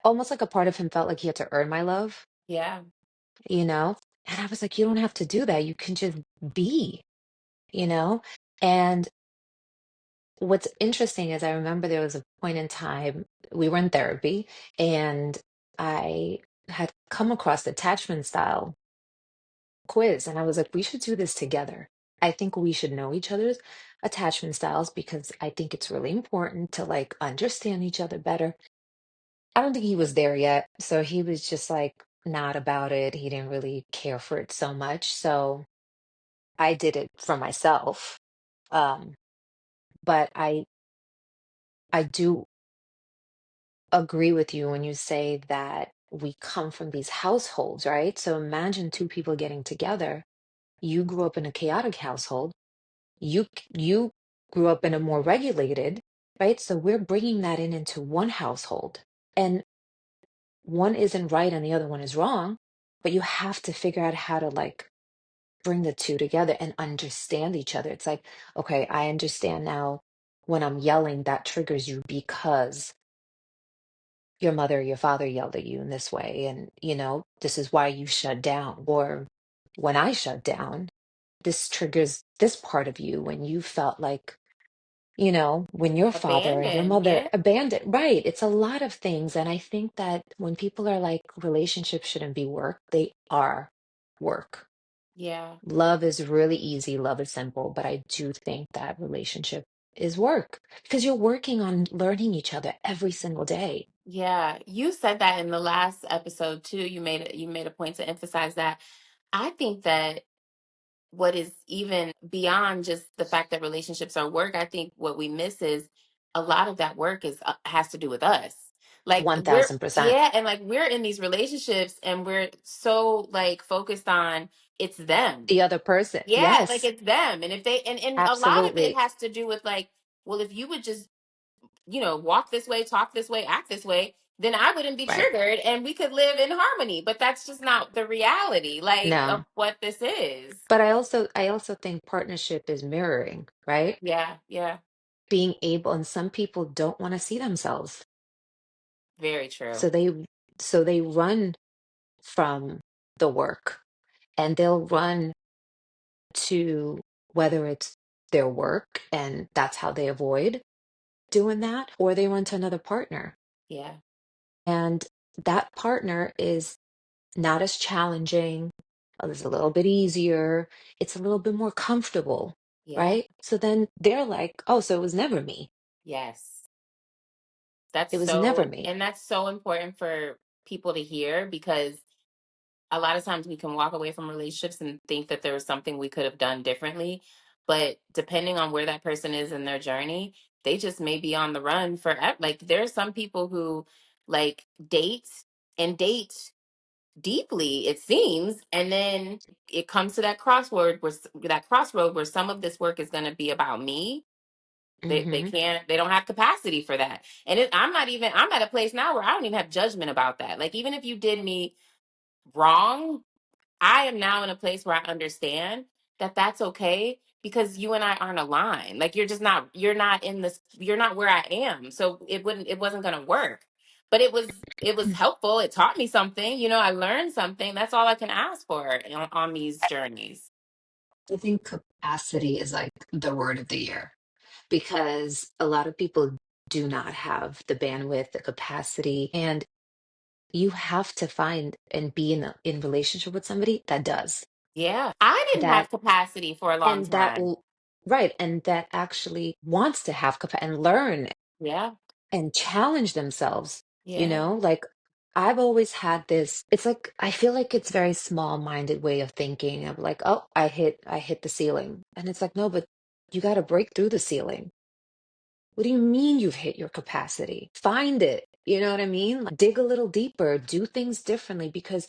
almost like a part of him felt like he had to earn my love, Yeah. you know? And I was like, you don't have to do that. You can just be, you know? And what's interesting is I remember there was a point in time we were in therapy and I had come across the attachment style quiz and I was like, we should do this together. I think we should know each other's attachment styles because I think it's really important to like understand each other better. I don't think he was there yet. So he was just like not about it. He didn't really care for it so much. So I did it for myself. Um, but I do agree with you when you say that we come from these households, right? So imagine two people getting together. You grew up in a chaotic household. You grew up in a more regulated, right? So we're bringing that in into one household. And one isn't right and the other one is wrong, but you have to figure out how to like bring the two together and understand each other. It's like, okay, I understand now when I'm yelling, that triggers you because your mother or your father yelled at you in this way. And, this is why you shut down. Or when I shut down, this triggers this part of you when you felt like, when your father or your Abandoned. mother Yeah. abandoned, right? It's a lot of things. And I think that when people are like, relationships shouldn't be work, they are work. Yeah. Love is really easy, love is simple, but I do think that relationship is work because you're working on learning each other every single day. Yeah. You said that in the last episode too. You made a point to emphasize that. I think that what is even beyond just the fact that relationships are work, I think what we miss is a lot of that work is has to do with us. Like we're 1000%. yeah, and like we're in these relationships and we're so like focused on it's them. The other person, Yeah, like yes, it's them. And if they and a lot of it absolutely. has to do with like, well, if you would just, walk this way, talk this way, act this way, then I wouldn't be Right. triggered and we could live in harmony. But that's just not the reality, like of No. what this is. But I also think partnership is mirroring, right? Yeah, yeah. Being able, and some people don't want to see themselves. Very true. So they run from the work and they'll run to whether it's their work and that's how they avoid doing that, or they run to another partner. Yeah, And that partner is not as challenging, it's a little bit easier, it's a little bit more comfortable, yeah, right? So then they're like, oh, so it was never me. yes. That's It was never so, me. and that's so important for people to hear because a lot of times we can walk away from relationships and think that there was something we could have done differently. But depending on where that person is in their journey, they just may be on the run forever. Like there are some people who like date and date deeply, it seems, and then it comes to that crossroad where some of this work is going to be about me. They Hmm. can't, they don't have capacity for that. And I'm at a place now where I don't even have judgment about that. Like even if you did me wrong, I am now in a place where I understand that that's okay because you and I aren't aligned. Like you're not where I am. So it wasn't going to work. But it was helpful. It taught me something. I learned something. That's all I can ask for on these journeys. I think capacity is like the word of the year because a lot of people do not have the bandwidth, the capacity, and you have to find and be in relationship with somebody that does Yeah. I didn't that have capacity for a long and that time. will right and that actually wants to have capacity and learn Yeah. and challenge themselves, Yeah. like I've always had this, it's like I feel like it's very small-minded way of thinking of like, oh, I hit the ceiling, and it's like, no, but you got to break through the ceiling. What do you mean you've hit your capacity? Find it. You know what I mean? Like, dig a little deeper, do things differently because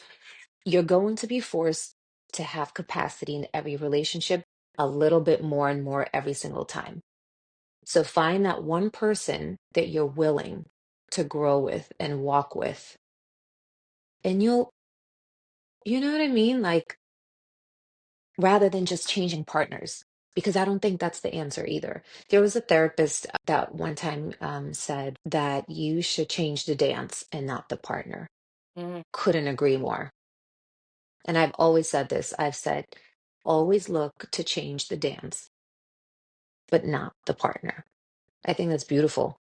you're going to be forced to have capacity in every relationship a little bit more and more every single time. So find that one person that you're willing to grow with and walk with. And you know what I mean? Like, rather than just changing partners. because I don't think that's the answer either. There was a therapist that one time said that you should change the dance and not the partner. Mm, Couldn't agree more. And I've always said this. I've said, always look to change the dance, but not the partner. I think that's beautiful.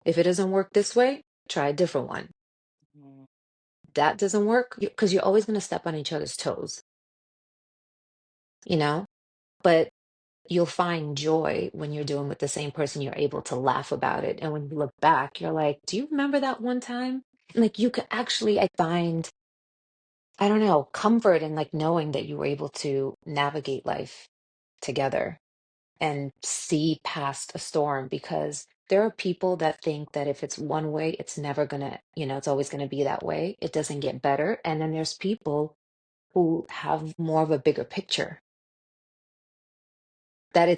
If it doesn't work this way, try a different one. mm. That doesn't work because you're always going to step on each other's toes, you know? But you'll find joy when you're doing with the same person. You're able to laugh about it. And when you look back, you're like, do you remember that one time? And like you could actually, I find, I don't know, comfort in like knowing that you were able to navigate life together and see past a storm, because there are people that think that if it's one way, it's never gonna, it's always gonna be that way. It doesn't get better. And then there's people who have more of a bigger picture that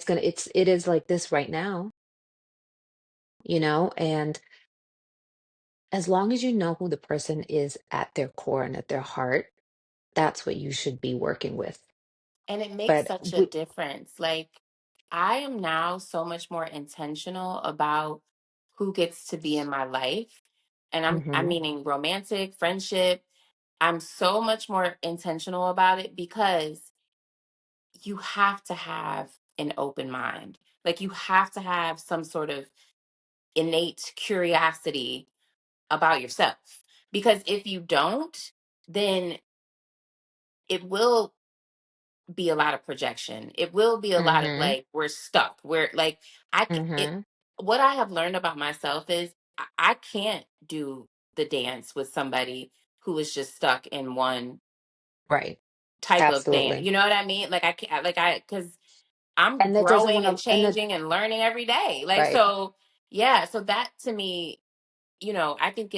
it is like this right now, and as long as you know who the person is at their core and at their heart, that's what you should be working with. And it makes But such a we, difference. Like, I am now so much more intentional about who gets to be in my life. And I'm hmm meaning romantic, friendship. I'm so much more intentional about it because you have to have an open mind. Like, you have to have some sort of innate curiosity about yourself. Because if you don't, then it will be a lot of projection. It will be a lot of hmm like, we're stuck. We're like, it, hmm what I have learned about myself is I can't do the dance with somebody who is just stuck in one right, type of dance. absolutely. You know what I mean? Like, I can't, because I'm And that doesn't growing want and to, and that, changing and learning every day. Like, right. so yeah, so that to me, I think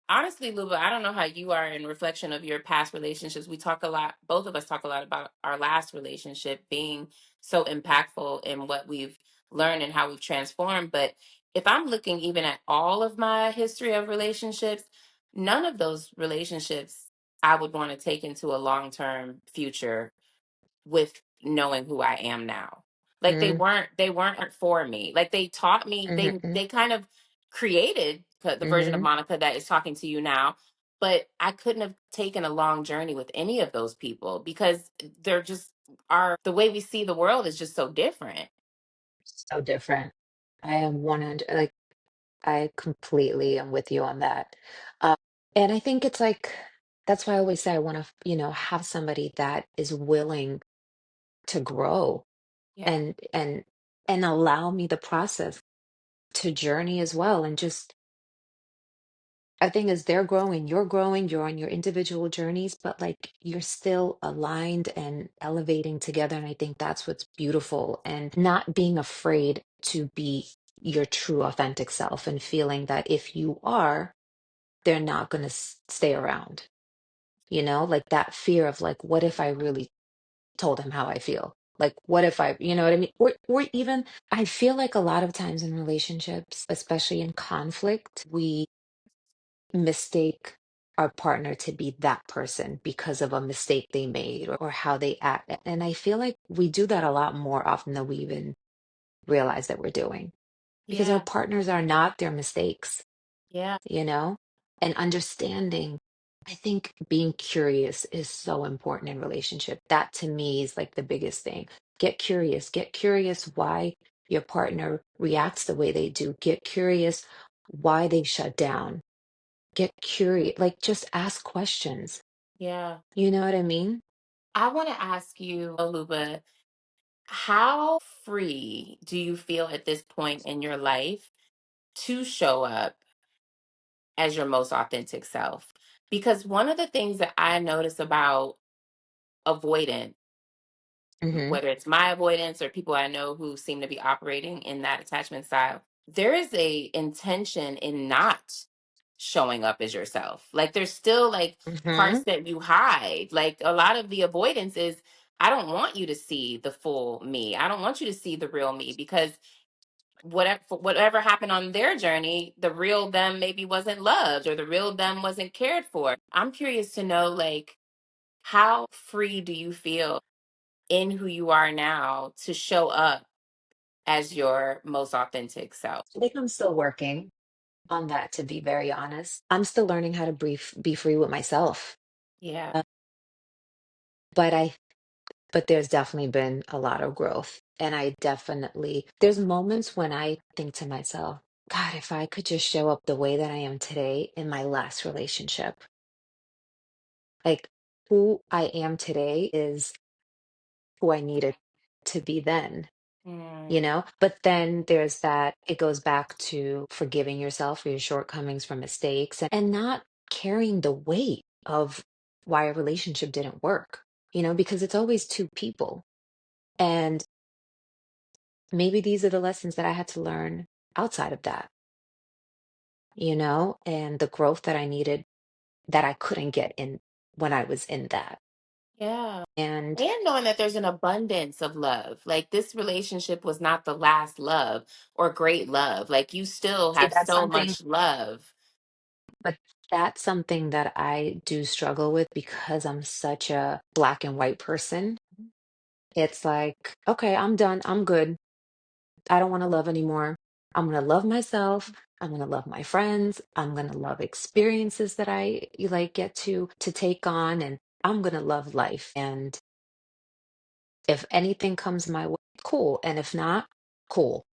honestly, Luba, I don't know how you are in reflection of your past relationships. We talk a lot, both of us talk a lot about our last relationship being so impactful in what we've learned and how we've transformed. But if I'm looking even at all of my history of relationships, none of those relationships I would want to take into a long-term future with knowing who I am now. Like, they weren't for me. Like, they taught me, Mm-hmm, they kind of created the version of mm-hmm. Monica that is talking to you now, but I couldn't have taken a long journey with any of those people because they're just the way we see the world is just so different. So different. I am 100, like, I completely am with you on that. And I think it's like, that's why I always say I want to, have somebody that is willing to grow Yeah. and allow me the process to journey as well. And just, I think as they're growing, you're on your individual journeys, but like you're still aligned and elevating together. And I think that's what's beautiful, and not being afraid to be your true authentic self and feeling that if you are, they're not going to stay around. Like that fear of like, what if I really told him how I feel? Like, what if I, you know what I mean? Or even, I feel like a lot of times in relationships, especially in conflict, we mistake our partner to be that person because of a mistake they made, or how they act. And I feel like we do that a lot more often than we even realize that we're doing, because our Yeah. partners are not their mistakes, Yeah. you know? And understanding, I think being curious is so important in relationship. That to me is like the biggest thing. Get curious why your partner reacts the way they do. Get curious why they shut down. Get curious, like just ask questions. Yeah. You know what I mean? I want to ask you, Luba, how free do you feel at this point in your life to show up as your most authentic self? Because one of the things that I notice about avoidant, Mm-hmm. whether it's my avoidance or people I know who seem to be operating in that attachment style, there is a intention in not showing up as yourself. Like, there's still like Mm-hmm. parts that you hide. Like, a lot of the avoidance is, I don't want you to see the full me. I don't want you to see the real me because whatever happened on their journey, the real them maybe wasn't loved or the real them wasn't cared for. I'm curious to know, like, how free do you feel in who you are now to show up as your most authentic self. I think I'm still working on that, to be very honest. I'm still learning how to be free with myself. Yeah. Uh, but I but there's definitely been a lot of growth. And I definitely there's moments when I think to myself, God, if I could just show up the way that I am today in my last relationship, like who I am today is who I needed to be then. Mm, But then there's that, it goes back to forgiving yourself for your shortcomings, for mistakes, and not carrying the weight of why a relationship didn't work, because it's always two people. And maybe these are the lessons that I had to learn outside of that, and the growth that I needed that I couldn't get in when I was in that. yeah. And And knowing that there's an abundance of love. Like this relationship was not the last love or great love. Like you still see, have that's so something, much love. but that's something that I do struggle with because I'm such a black and white person. It's like, okay, I'm done. I'm good. I don't want to love anymore. I'm going to love myself. I'm going to love my friends. I'm going to love experiences that I like get to take on, and I'm going to love life. And if anything comes my way, cool. And if not, cool.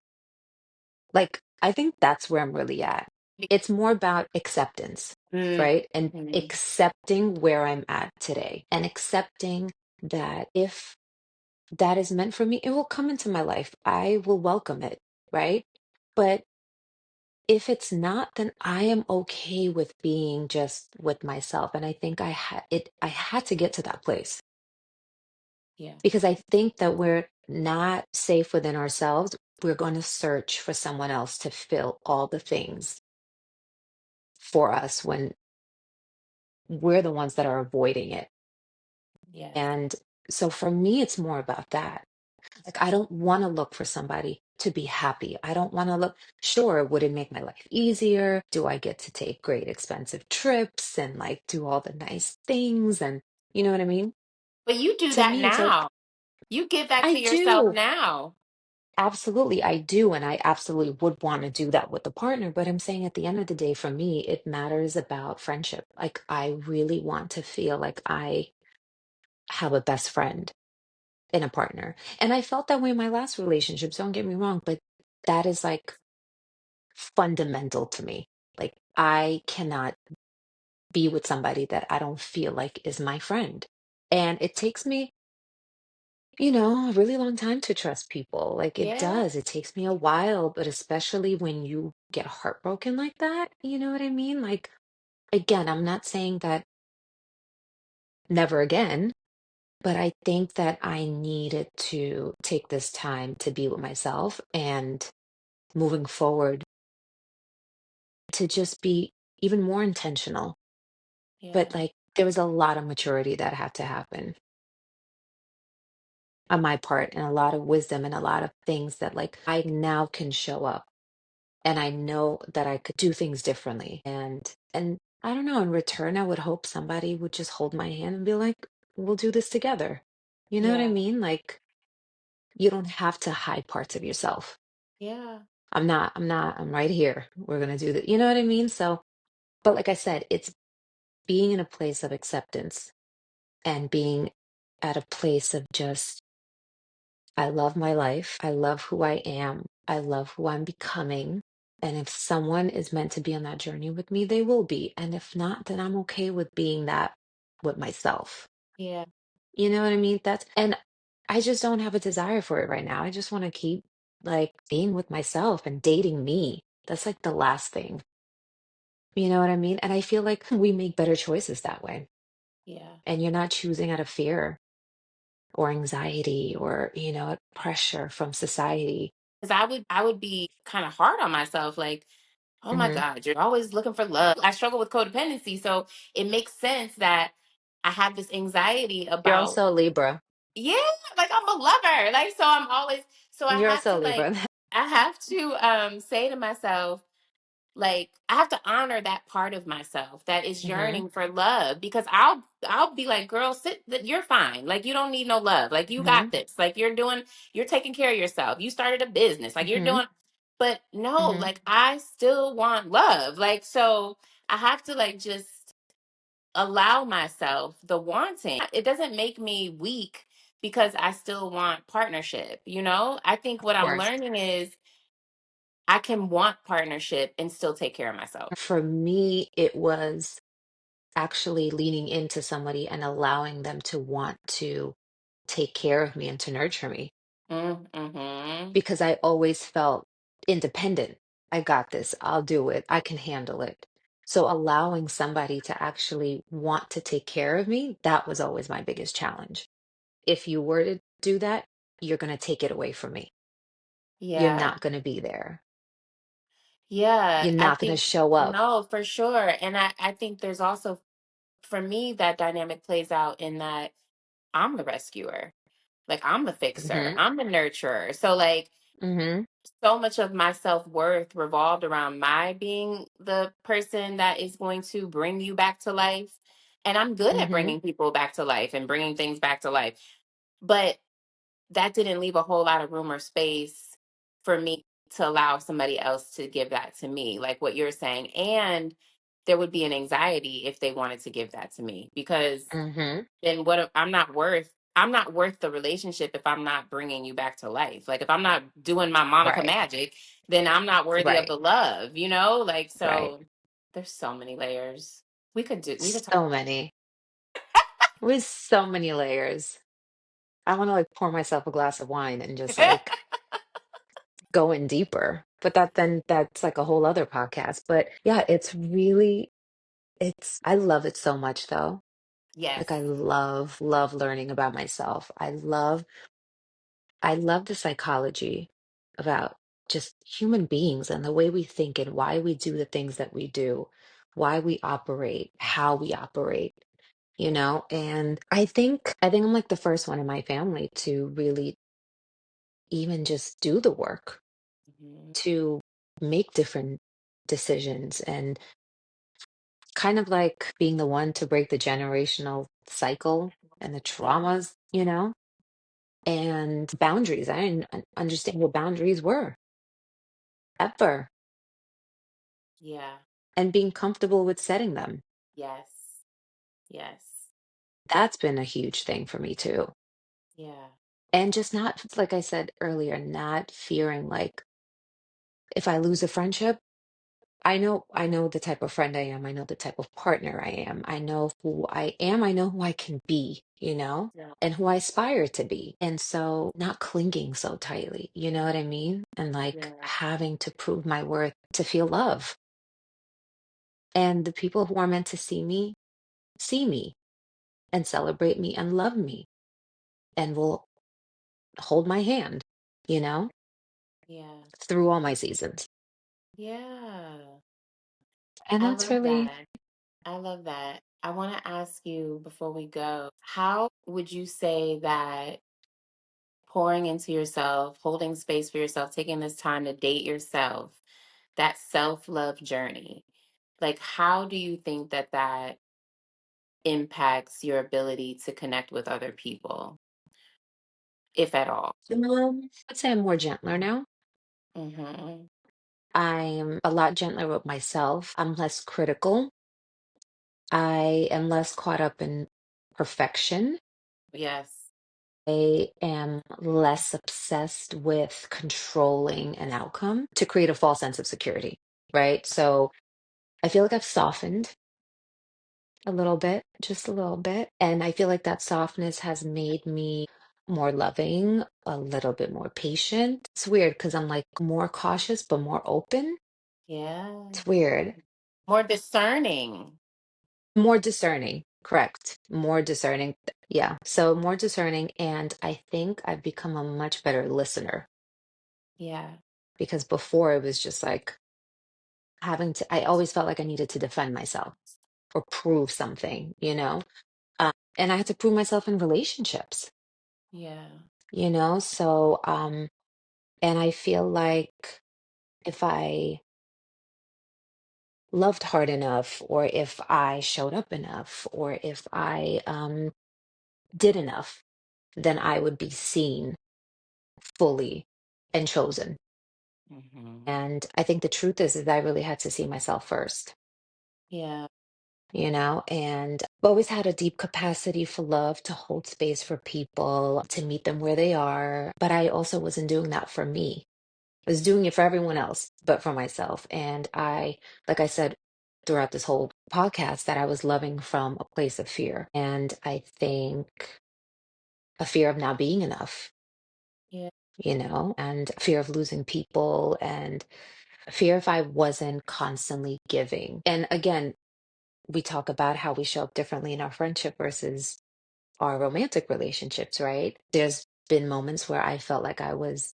Like, I think that's where I'm really at. It's more about acceptance, right? And Mm-hmm. accepting where I'm at today and accepting that if that is meant for me, it will come into my life. I will welcome it, right? But if it's not, then I am okay with being just with myself. And I think I had to get to that place Yeah. because I think that we're not safe within ourselves. We're going to search for someone else to fill all the things for us when we're the ones that are avoiding it. Yes. And so for me, it's more about that. Like, I don't want to look for somebody to be happy. I don't want to look, sure, would it make my life easier? Do I get to take great expensive trips and like do all the nice things? And you know what I mean? But you do To that me, it's like, now. You give that I to yourself do. now. Absolutely, I do. And I absolutely would want to do that with the partner. But I'm saying at the end of the day, for me, it matters about friendship. Like, I really want to feel like I have a best friend in a partner. And I felt that way in my last relationships, don't get me wrong, but that is like fundamental to me. Like, I cannot be with somebody that I don't feel like is my friend. And it takes me, a really long time to trust people. Like, it Yeah. does. It takes me a while, but especially when you get heartbroken like that, you know what I mean? Like, again, I'm not saying that never again, but I think that I needed to take this time to be with myself and moving forward to just be even more intentional. Yeah. But like there was a lot of maturity that had to happen on my part and a lot of wisdom and a lot of things that like I now can show up and I know that I could do things differently. And I don't know, in return I would hope somebody would just hold my hand and be like, we'll do this together. You know what I Yeah. mean? Like you don't have to hide parts of yourself. Yeah. I'm right here. We're gonna do that. You know what I mean? So, but like I said, it's being in a place of acceptance and being at a place of just, I love my life. I love who I am. I love who I'm becoming. And if someone is meant to be on that journey with me, they will be. And if not, then I'm okay with being that with myself. Yeah. You know what I mean? And I just don't have a desire for it right now. I just want to keep like being with myself and dating me. That's like the last thing. You know what I mean? And I feel like we make better choices that way. Yeah. And you're not choosing out of fear or anxiety or, pressure from society. Because I would be kind of hard on myself. Like, oh my Hmm. God, you're always looking for love. I struggle with codependency. So it makes sense that I have this anxiety You're about, also a Libra. yeah, like I'm a lover. Like, so I'm always, so I You're have also to a like, Libra. I have to say to myself, like I have to honor that part of myself that is Mm-hmm. yearning for love, because I'll be like, girl, you're fine. Like you don't need no love. Like you Mm-hmm. got this. Like you're taking care of yourself. You started a business. Like you're Mm-hmm. doing, but no, Mm-hmm. like I still want love. Like so I have to like just allow myself the wanting. It doesn't make me weak because I still want partnership, you know? I think Of what I'm course. learning is I can want partnership and still take care of myself. For me, it was actually leaning into somebody and allowing them to want to take care of me and to nurture me Mm-hmm. because I always felt independent. I got this. I'll do it. I can handle it. So allowing somebody to actually want to take care of me, that was always my biggest challenge. If you were to do that, you're going to take it away from me. You're Yeah. not going to be there. Yeah. You're I not going to think, show up. no, for sure. And I think there's also, for me, that dynamic plays out in that I'm the rescuer. Like I'm the fixer. Hmm. I'm the nurturer. So like Hmm. so much of my self-worth revolved around my being the person that is going to bring you back to life. And I'm good at Hmm. bringing people back to life and bringing things back to life. But that didn't leave a whole lot of room or space for me to allow somebody else to give that to me, like what you're saying. And there would be an anxiety if they wanted to give that to me, because Hmm. then I'm not worth the relationship if I'm not bringing you back to life. Like if I'm not doing my Monica Right. magic, then I'm not worthy of Right. the love, you know? Like Right. so there's so many layers. We could talk. So many. With so many layers. I want to like pour myself a glass of wine and just like go in deeper. But that's like a whole other podcast. But yeah, I love it so much though. Yes. Like I love learning about myself. I love the psychology about just human beings and the way we think and why we do the things that we do, why we operate, how we operate, And I think I'm like the first one in my family to really even just do the work, Mhm. to make different decisions and kind of like being the one to break the generational cycle and the Yeah. traumas, and boundaries. I didn't understand what boundaries were ever, Yeah. and being comfortable with setting them. Yes. Yes. That's been a huge thing for me too. Yeah. And just not, like I said earlier, not fearing like if I lose a friendship, I know the type of friend I am. I know the type of partner I am. I know who I am. I know who I can be, Yeah. and who I aspire to be. And so not clinging so tightly, you know what I mean? And like Yeah. having to prove my worth to feel love. And the people who are meant to see me and celebrate me and love me and will hold my hand, you know, Yeah. through all my seasons. Yeah. And I that's love really, that. I love that. I want to ask you before we go, how would you say that pouring into yourself, holding space for yourself, taking this time to date yourself, that self-love journey, like how do you think that that impacts your ability to connect with other people, if at all? I'd say I'm more gentler now. Mhm. I'm a lot gentler with myself. I'm less critical. I am less caught up in perfection. Yes. I am less obsessed with controlling an outcome to create a false sense of security, right? So I feel like I've softened a little bit, just a little bit. And I feel like that softness has made me more loving, a little bit more patient. It's weird because I'm like more cautious, but more open. Yeah. It's weird. More discerning. More discerning, correct. More discerning. Yeah. So more discerning. And I think I've become a much better listener Yeah. because before it was just like I always felt like I needed to defend myself or prove something. And I had to prove myself in relationships, Yeah. So, and I feel like if I loved hard enough, or if I showed up enough, or if I did enough, then I would be seen fully and chosen. Hmm. And I think the truth is I really had to see myself first, Yeah. and I've always had a deep capacity for love, to hold space for people, to meet them where they are. But I also wasn't doing that for me. I was doing it for everyone else, but for myself. And like I said throughout this whole podcast, that I was loving from a place of fear. And I think a fear of not being enough, Yeah. and fear of losing people, and fear if I wasn't constantly giving. And again, we talk about how we show up differently in our friendship versus our romantic relationships, right? There's been moments where I felt like I was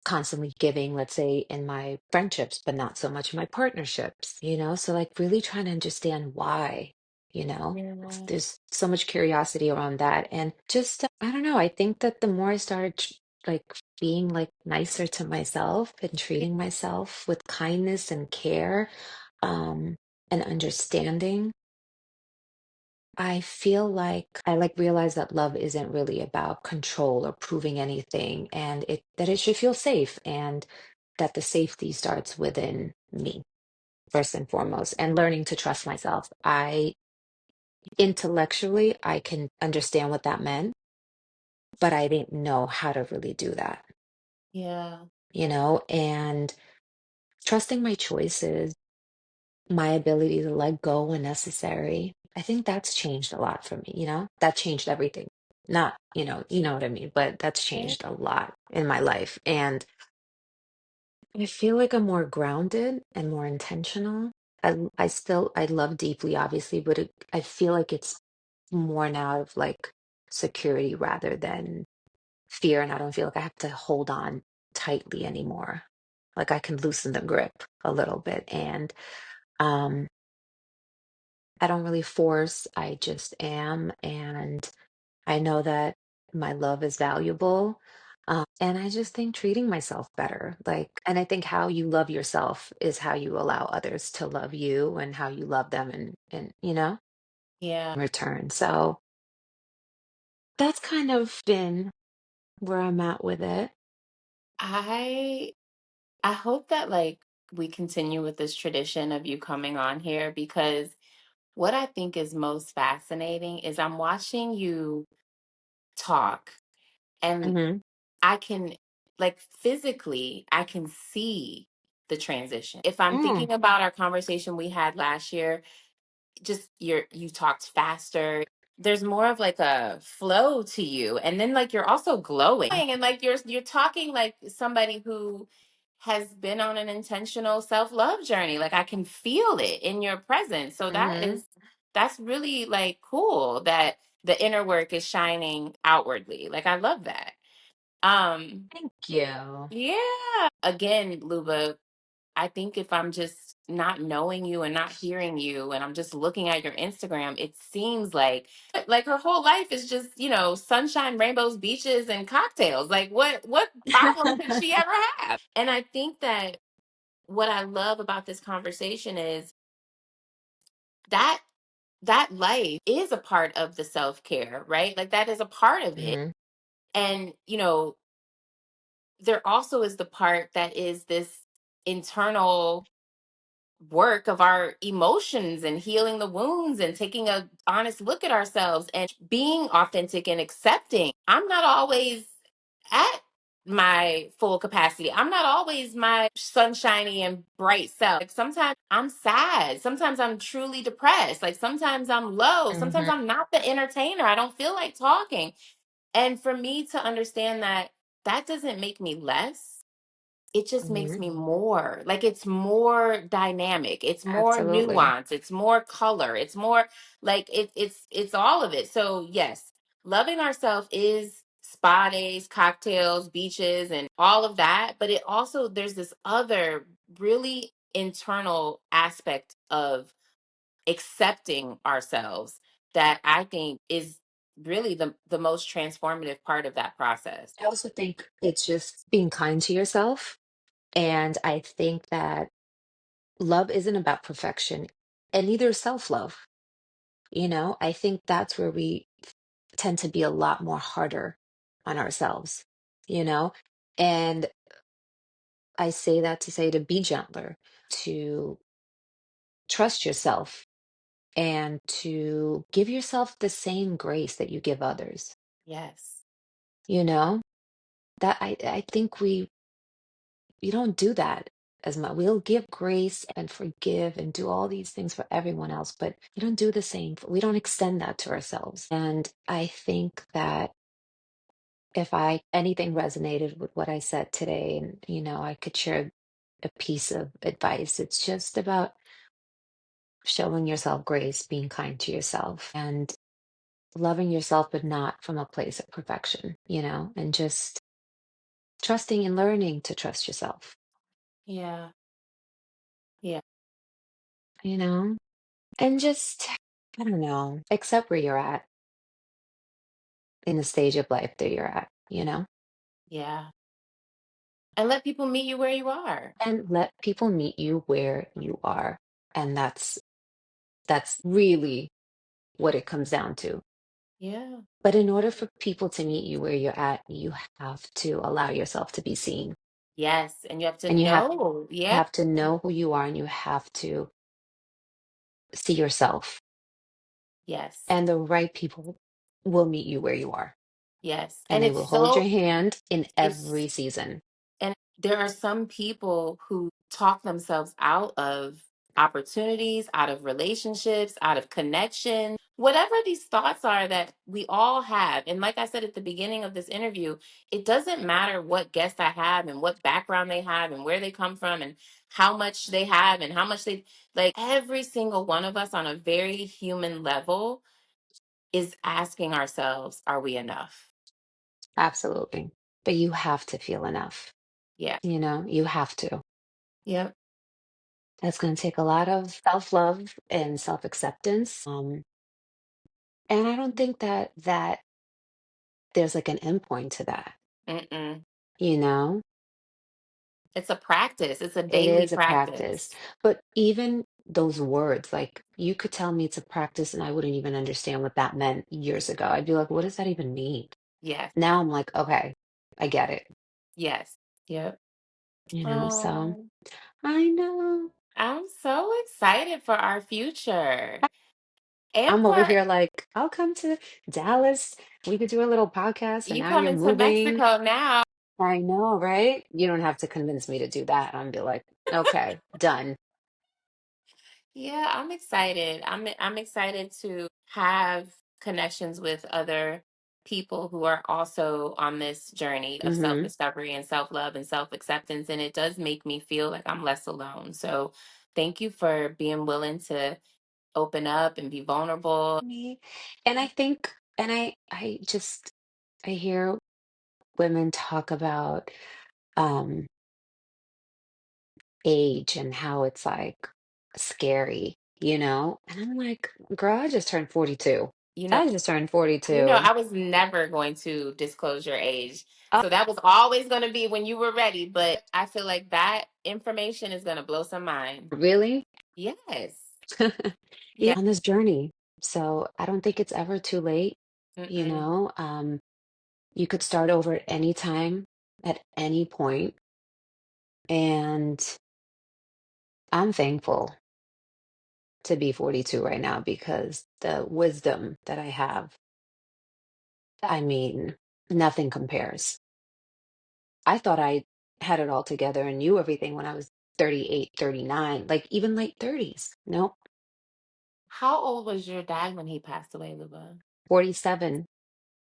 constantly giving, let's say in my friendships, but not so much in my partnerships. So, like, really trying to understand why, Yeah. there's so much curiosity around that. And just, I don't know, I think that the more I started, like, being like nicer to myself and treating myself with kindness and care, um, and understanding, I feel like I like realize that love isn't really about control or proving anything, and that it should feel safe, and that the safety starts within me first and foremost, and learning to trust myself. I Intellectually, I can understand what that meant, but I didn't know how to really do that, Yeah. and trusting my choices, my ability to let go when necessary. I think that's changed a lot for me. That changed everything. Not, you know what I mean, but that's changed a lot in my life. And I feel like I'm more grounded and more intentional. I love deeply, obviously, but I feel like it's more now of like security rather than fear. And I don't feel like I have to hold on tightly anymore. Like I can loosen the grip a little bit. And, um, I don't really force, I just am. And I know that my love is valuable. And I just think treating myself better. And I think how you love yourself is how you allow others to love you, and how you love them, and Yeah. in return. So that's kind of been where I'm at with it. I I hope that like we continue with this tradition of you coming on here, because what I think is most fascinating is I'm watching you talk, and Hmm. I can, like, physically I can see the transition. If I'm Mm, thinking about our conversation we had last year, just you talked faster. There's more of like a flow to you, and then like you're also glowing, and like you're talking like somebody who has been on an intentional self-love journey. Like I can feel it in your presence. So hmm. that's really like cool that the inner work is shining outwardly. Like I love that. um Thank you. yeah, again, Luba, I think if I'm just not knowing you and not hearing you, and I'm just looking at your Instagram, it seems like her whole life is just, sunshine, rainbows, beaches, and cocktails. Like what problem could she ever have? And I think that what I love about this conversation is that that life is a part of the self-care, right? Like that is a part of it. Hmm. And there also is the part that is this internal work of our emotions and healing the wounds and taking a honest look at ourselves and being authentic and accepting. I'm not always at my full capacity. I'm not always my sunshiny and bright self. Like sometimes I'm sad. Sometimes I'm truly depressed. Like sometimes I'm low. Sometimes Hmm. I'm not the entertainer. I don't feel like talking. And for me to understand that, that doesn't make me less, it just makes Hmm. me more. Like it's more dynamic, it's more Absolutely. nuance, it's more color, it's more like it's all of it. So yes, loving ourselves is spa days, cocktails, beaches, and all of that, but it also, there's this other really internal aspect of accepting ourselves that I think is really the most transformative part of that process. I also think it's just being kind to yourself. And I think that love isn't about perfection, and neither is self-love. I think that's where we tend to be a lot more harder on ourselves, you know? And I say that to say to be gentler, to trust yourself, and to give yourself the same grace that you give others. Yes. You know, that I think we don't do that as much. We'll give grace and forgive and do all these things for everyone else, but we don't do the same. We don't extend that to ourselves. And I think that if I anything resonated with what I said today, and I could share a piece of advice, it's just about showing yourself grace, being kind to yourself, and loving yourself, but not from a place of perfection, and just trusting and learning to trust yourself, Yeah. Yeah. you know, and just, I don't know, accept where you're at in the stage of life that you're at, Yeah. And let people meet you where you are. and let people meet you where you are. And that's really what it comes down to. Yeah. But in order for people to meet you where you're at, you have to allow yourself to be seen. Yes. And you have to And you have know. you Yeah. have to know who you are, and you have to see yourself. Yes. And the right people will meet you where you are. Yes. And And they it's will hold your so, hand in it's every season. And there are some people who talk themselves out of opportunities, out of relationships, out of connection, whatever these thoughts are that we all have. And like I said at the beginning of this interview, it doesn't matter what guest I have and what background they have and where they come from and how much they have and how much they like, every single one of us on a very human level is asking ourselves, are we enough? Absolutely. But you have to feel enough. Yeah. You have to. Yep. That's going to take a lot of self-love and self-acceptance. And I don't think that there's like an endpoint to that. Mm-mm. You know, It's a practice. It's a it daily is a practice. practice. But even those words, like you could tell me it's a practice and I wouldn't even understand what that meant years ago. I'd be like, what does that even mean? Yes. Now I'm like, okay, I get it. Yes. Yep. So Oh, I know. I'm so excited for our future and I'm over for here like, I'll come to Dallas. We could do a little podcast, and you now you're coming to moving. Mexico now. I know, right? You don't have to convince me to do that. I'm be like, okay, done. Yeah, I'm excited. I'm excited to have connections with other people who are also on this journey of Hmm. self-discovery and self-love and self-acceptance, and it does make me feel like I'm less alone. So, thank you for being willing to open up and be vulnerable. Me. And I think, and I hear women talk about um age and how it's like scary, And I'm like, girl, I just turned 42. You know, I just turned 42. I was never going to disclose your age. Oh, So that was always going to be when you were ready. But I feel like that information is going to blow some mind. really? Yes. Yeah, Yeah. on this journey. So I don't think it's ever too late. You Mm-mm. know, um, you could start over at any time, at any point. And I'm thankful to be 42 right now because the wisdom that I have, I mean, nothing compares. I thought I had it all together and knew everything when I was 38, 39, like even late 30s. Nope, How old was your dad when he passed away, Luba? 47.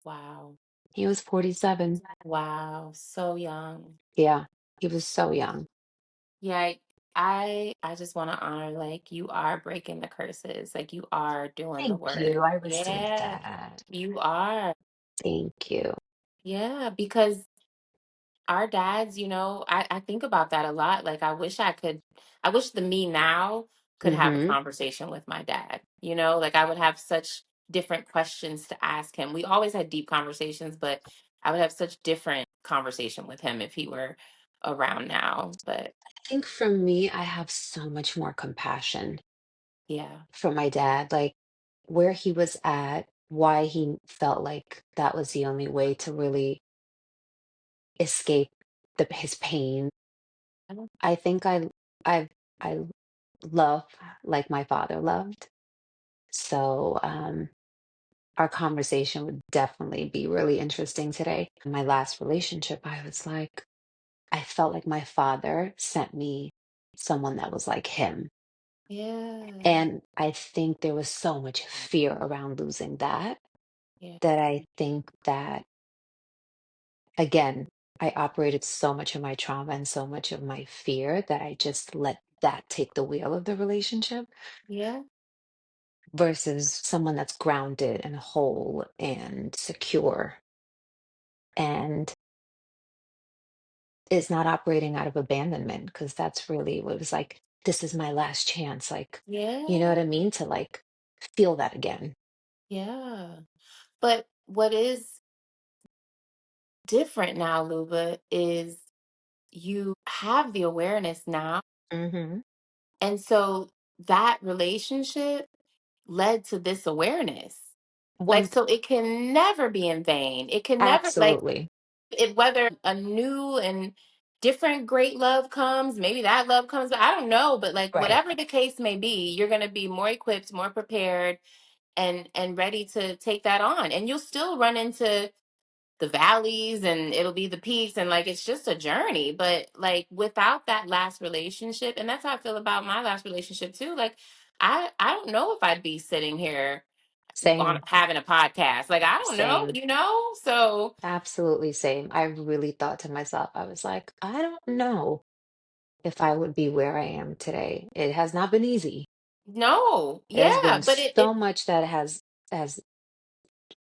Wow. He was 47. Wow. So young. Yeah, he was so young. Yeah. I just want to honor like you are breaking the curses. Like you are doing the Thank you. work. I received Yeah. that. You are. Thank you. Yeah, because our dads, I think about that a lot. Like I wish the me now could have a Hmm. conversation with my dad, like I would have such different questions to ask him. We always had deep conversations, but I would have such different conversation with him if he were around now. But think for me, I have so much more compassion Yeah. for my dad, like where he was at, why he felt like that was the only way to really escape his pain. I think I love like my father loved. So our conversation would definitely be really interesting today. In my last relationship, I was like, I felt like my father sent me someone that was like him. Yeah. And I think there was so much fear around losing that, Yeah. that I think that, again, I operated so much of my trauma and so much of my fear that I just let that take the wheel of the relationship Yeah. versus someone that's grounded and whole and secure and is not operating out of abandonment, because that's really what it was like. This is my last chance. Like, you know Yeah. what I mean? To like feel that again. Yeah. But what is different now, Luba, is you have the awareness now. Hmm. And so that relationship led to this awareness. Like, One, so it can never be in vain. It can never, like, absolutely. whether a new and different great love comes, maybe that love comes, I don't know. But like, Right. whatever the case may be, you're going to be more equipped, more prepared, and ready to take that on. And you'll still run into the valleys and it'll be the peaks, and like it's just a journey. But like without that last relationship, and that's how I feel about my last relationship too, like I don't know if I'd be sitting here on Same, having a podcast. Like I don't know, same, so absolutely same. I really thought to myself, I was like, I don't know if I would be where I am today. It has not been easy. no, There's been yeah, but so much that has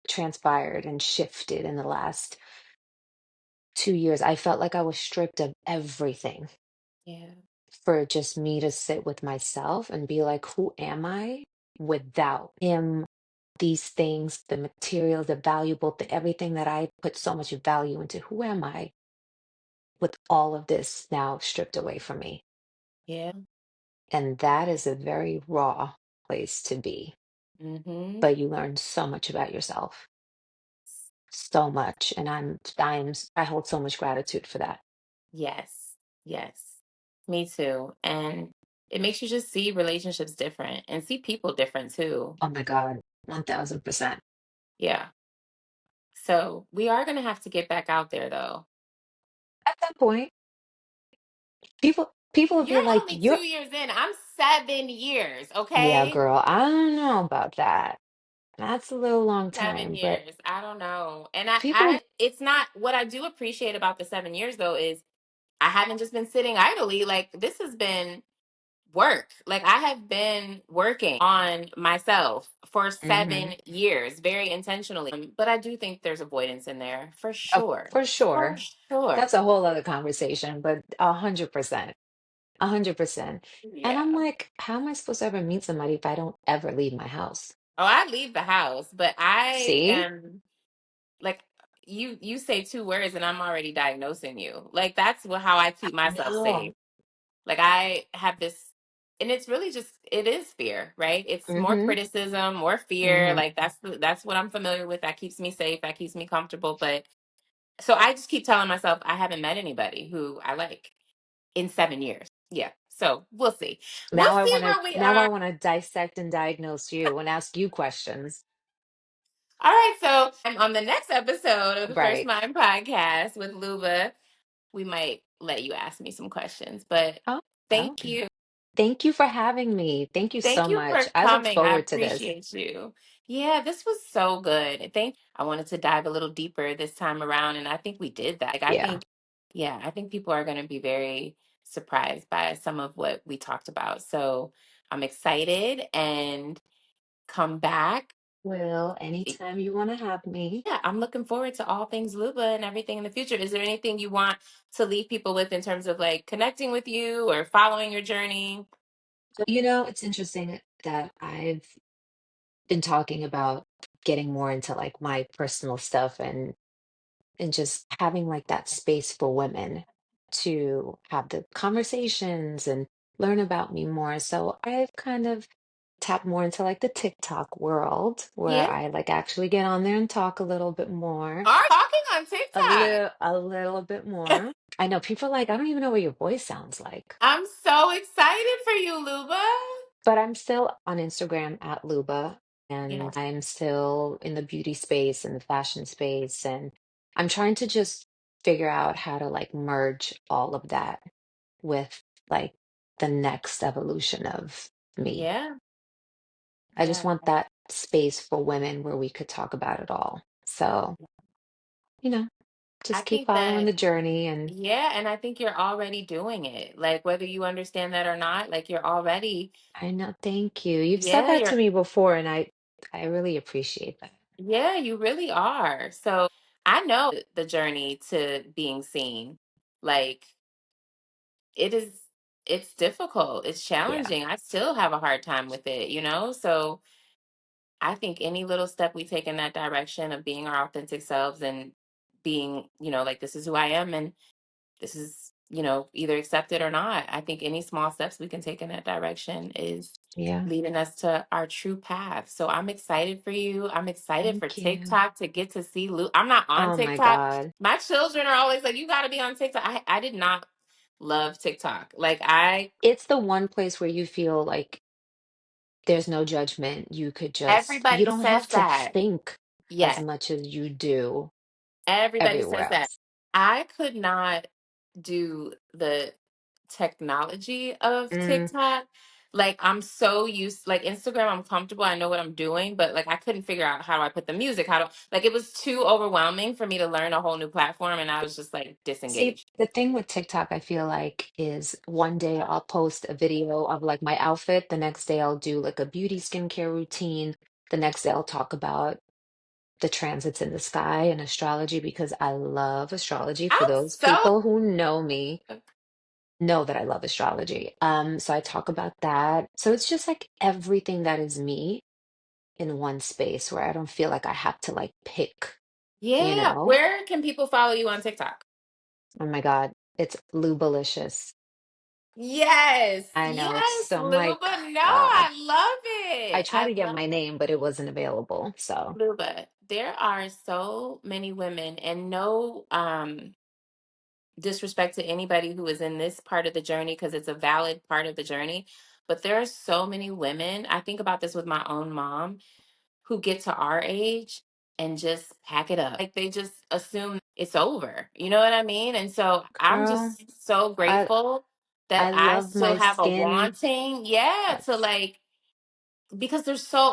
transpired and shifted in the last 2 years. I felt like I was stripped of everything yeah, for just me to sit with myself and be like, who am I without him? These things, the material, the valuable, everything that I put so much value into. Who am I with all of this now stripped away from me? yeah. And that is a very raw place to be. Mm-hmm. But you learn so much about yourself, so much. And I hold so much gratitude for that. Yes, yes, me too. And it makes you just see relationships different and see people different too. Oh my God, 1000%. Yeah. So we are going to have to get back out there though. At that point, people would You're be like, only you're, 2 years in. I'm 7 years, yeah, okay? girl, I don't know about that. That's a little long Seven time, but years. I don't know. And people, it's not what I do appreciate about the 7 years though is I haven't just been sitting idly. Like this has been work. Like I have been working on myself for mhm, 7 years, very intentionally. But I do think there's avoidance in there for oh, sure. for For sure. sure. That's a whole other conversation, but 100%, 100%. And I'm Yeah. like, how am I supposed to ever meet somebody if I don't ever leave my house? Oh, I leave the house, but I See? am like you say 2 words and I'm already diagnosing you. Like that's how I keep myself No. safe. Like I have this, and it's really just it is fear, right? It's more Mm-hmm. criticism, more fear. Mm-hmm. Like that's what I'm familiar with. That keeps me safe. That keeps me comfortable. But so I just keep telling myself I haven't met anybody who I like in 7 years. Yeah. So we'll see. We'll see where we Now I are. want to dissect and diagnose you and ask you questions. All right. So I'm on the next episode of the First Right. Mind podcast with Luba. We might let you ask me some questions, but Oh, thank okay. you. Thank you for having me. Thank you Thank so you for much. I look coming. I forward to this. appreciate you. Yeah, this was so good. I wanted to dive a little deeper this time around, and I think we did that. Like, Yeah. yeah, I think people are going to be very surprised by some of what we talked about. So I'm excited and come back. Well, anytime you want to have me. Yeah, I'm looking forward to all things Luba and everything in the future. Is there anything you want to leave people with in terms of like connecting with you or following your journey? So, it's interesting that I've been talking about getting more into like my personal stuff and just having like that space for women to have the conversations and learn about me more. So I've kind of tapped more into like the TikTok world where Yeah. I like actually get on there and talk a little bit more. Are talking on TikTok. A little bit more. I know people are like, I don't even know what your voice sounds like. I'm so excited for you, Luba. But I'm still on Instagram at Luba, Yeah. and I'm still in the beauty space and the fashion space. And I'm trying to just figure out how to like merge all of that with like the next evolution of me. Yeah. I just Yeah. want that space for women where we could talk about it all. So, you know, I just keep think following that, the journey and yeah, and I think you're already doing it. Like, whether you understand that or not, like, you're already, I know, thank you. You've said yeah, that to me before, and I really appreciate that. yeah, you really are. So I know the journey to being seen. Like, it is, it's difficult, it's Yeah. challenging. I still have a hard time with it, you know? So I think any little step we take in that direction of being our authentic selves and being, like, this is who I am and this is, either accept it or not. I think any small steps we can take in that direction is Yeah. leading us to our true path. So I'm excited for you. I'm excited for Thank you. TikTok to get to see Luke. I'm not on Oh my TikTok. God. My children are always like, you got to be on TikTok. I did not love TikTok. Like, It's the one place where you feel like there's no judgment. You everybody don't have says to that. think as Yes, much as you do everybody everywhere says that. else. I could not do the technology of Mm. TikTok. Like, I'm so used, like, Instagram, I'm comfortable, I know what I'm doing, but like I couldn't figure out how do I put the music, how do, like, it was too overwhelming for me to learn a whole new platform, and I was just like See, disengaged. the thing with TikTok, I feel like, is one day I'll post a video of like my outfit. The next day I'll do like a beauty skincare routine. The next day I'll talk about the transits in the sky and astrology because I love astrology. For I'm those so people who know me, know that I love astrology. So I talk about that. So it's just like everything that is me in one space where I don't feel like I have to like pick, you yeah. know? Where can people follow you on TikTok? Oh my God, it's Lubalicious. Yes, I know it's yes, so I'm like, Luba. No, God. I love I it. tried I to get love my name, but it wasn't available. So Luba. There are so many women, and no disrespect to anybody who is in this part of the journey, because it's a valid part of the journey. But there are so many women. I think about this with my own mom, who get to our age and just pack it up. Like, they just assume it's over. You know what I mean? And so I'm girl, just so I grateful that I I love still my have a skin. wanting, yeah, to Yes, like, because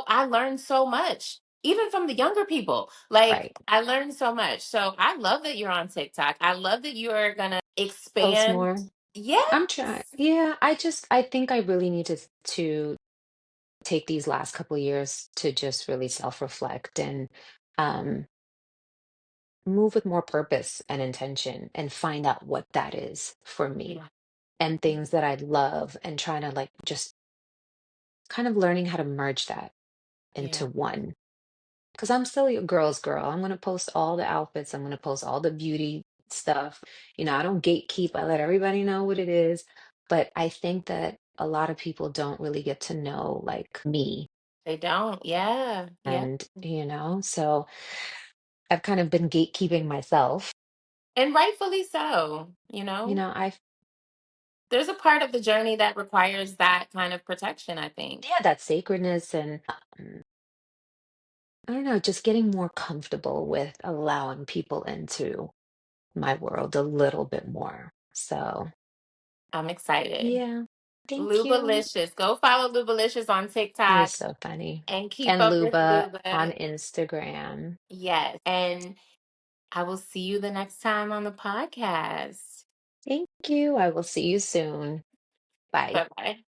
I learned so much, even from the younger people. Like, right. I learned so much. So I love that you're on TikTok. I love that you are gonna Post expand. more. Yes. I'm trying. Yeah, I think I really need to take these last couple years to just really self-reflect and um move with more purpose and intention and find out what that is for me Yeah. and things that I love and trying to like just kind of learning how to merge that into Yeah. one. Because I'm still a girl's girl. I'm going to post all the outfits, I'm going to post all the beauty stuff. I don't gatekeep, I let everybody know what it is. But I think that a lot of people don't really get to know like me. They don't. Yeah. Yeah. And, so I've kind of been gatekeeping myself. And rightfully so. I There's a part of the journey that requires that kind of protection, I think. yeah, that sacredness and I don't know, just getting more comfortable with allowing people into my world a little bit more. So, I'm excited. yeah, thank you. Lubalicious. Go follow Lubalicious on You're TikTok so funny. and keep And up with Luba on Luba. Instagram. Yes. And I will see you the next time on the podcast. Thank you. I will see you soon. Bye. Bye bye.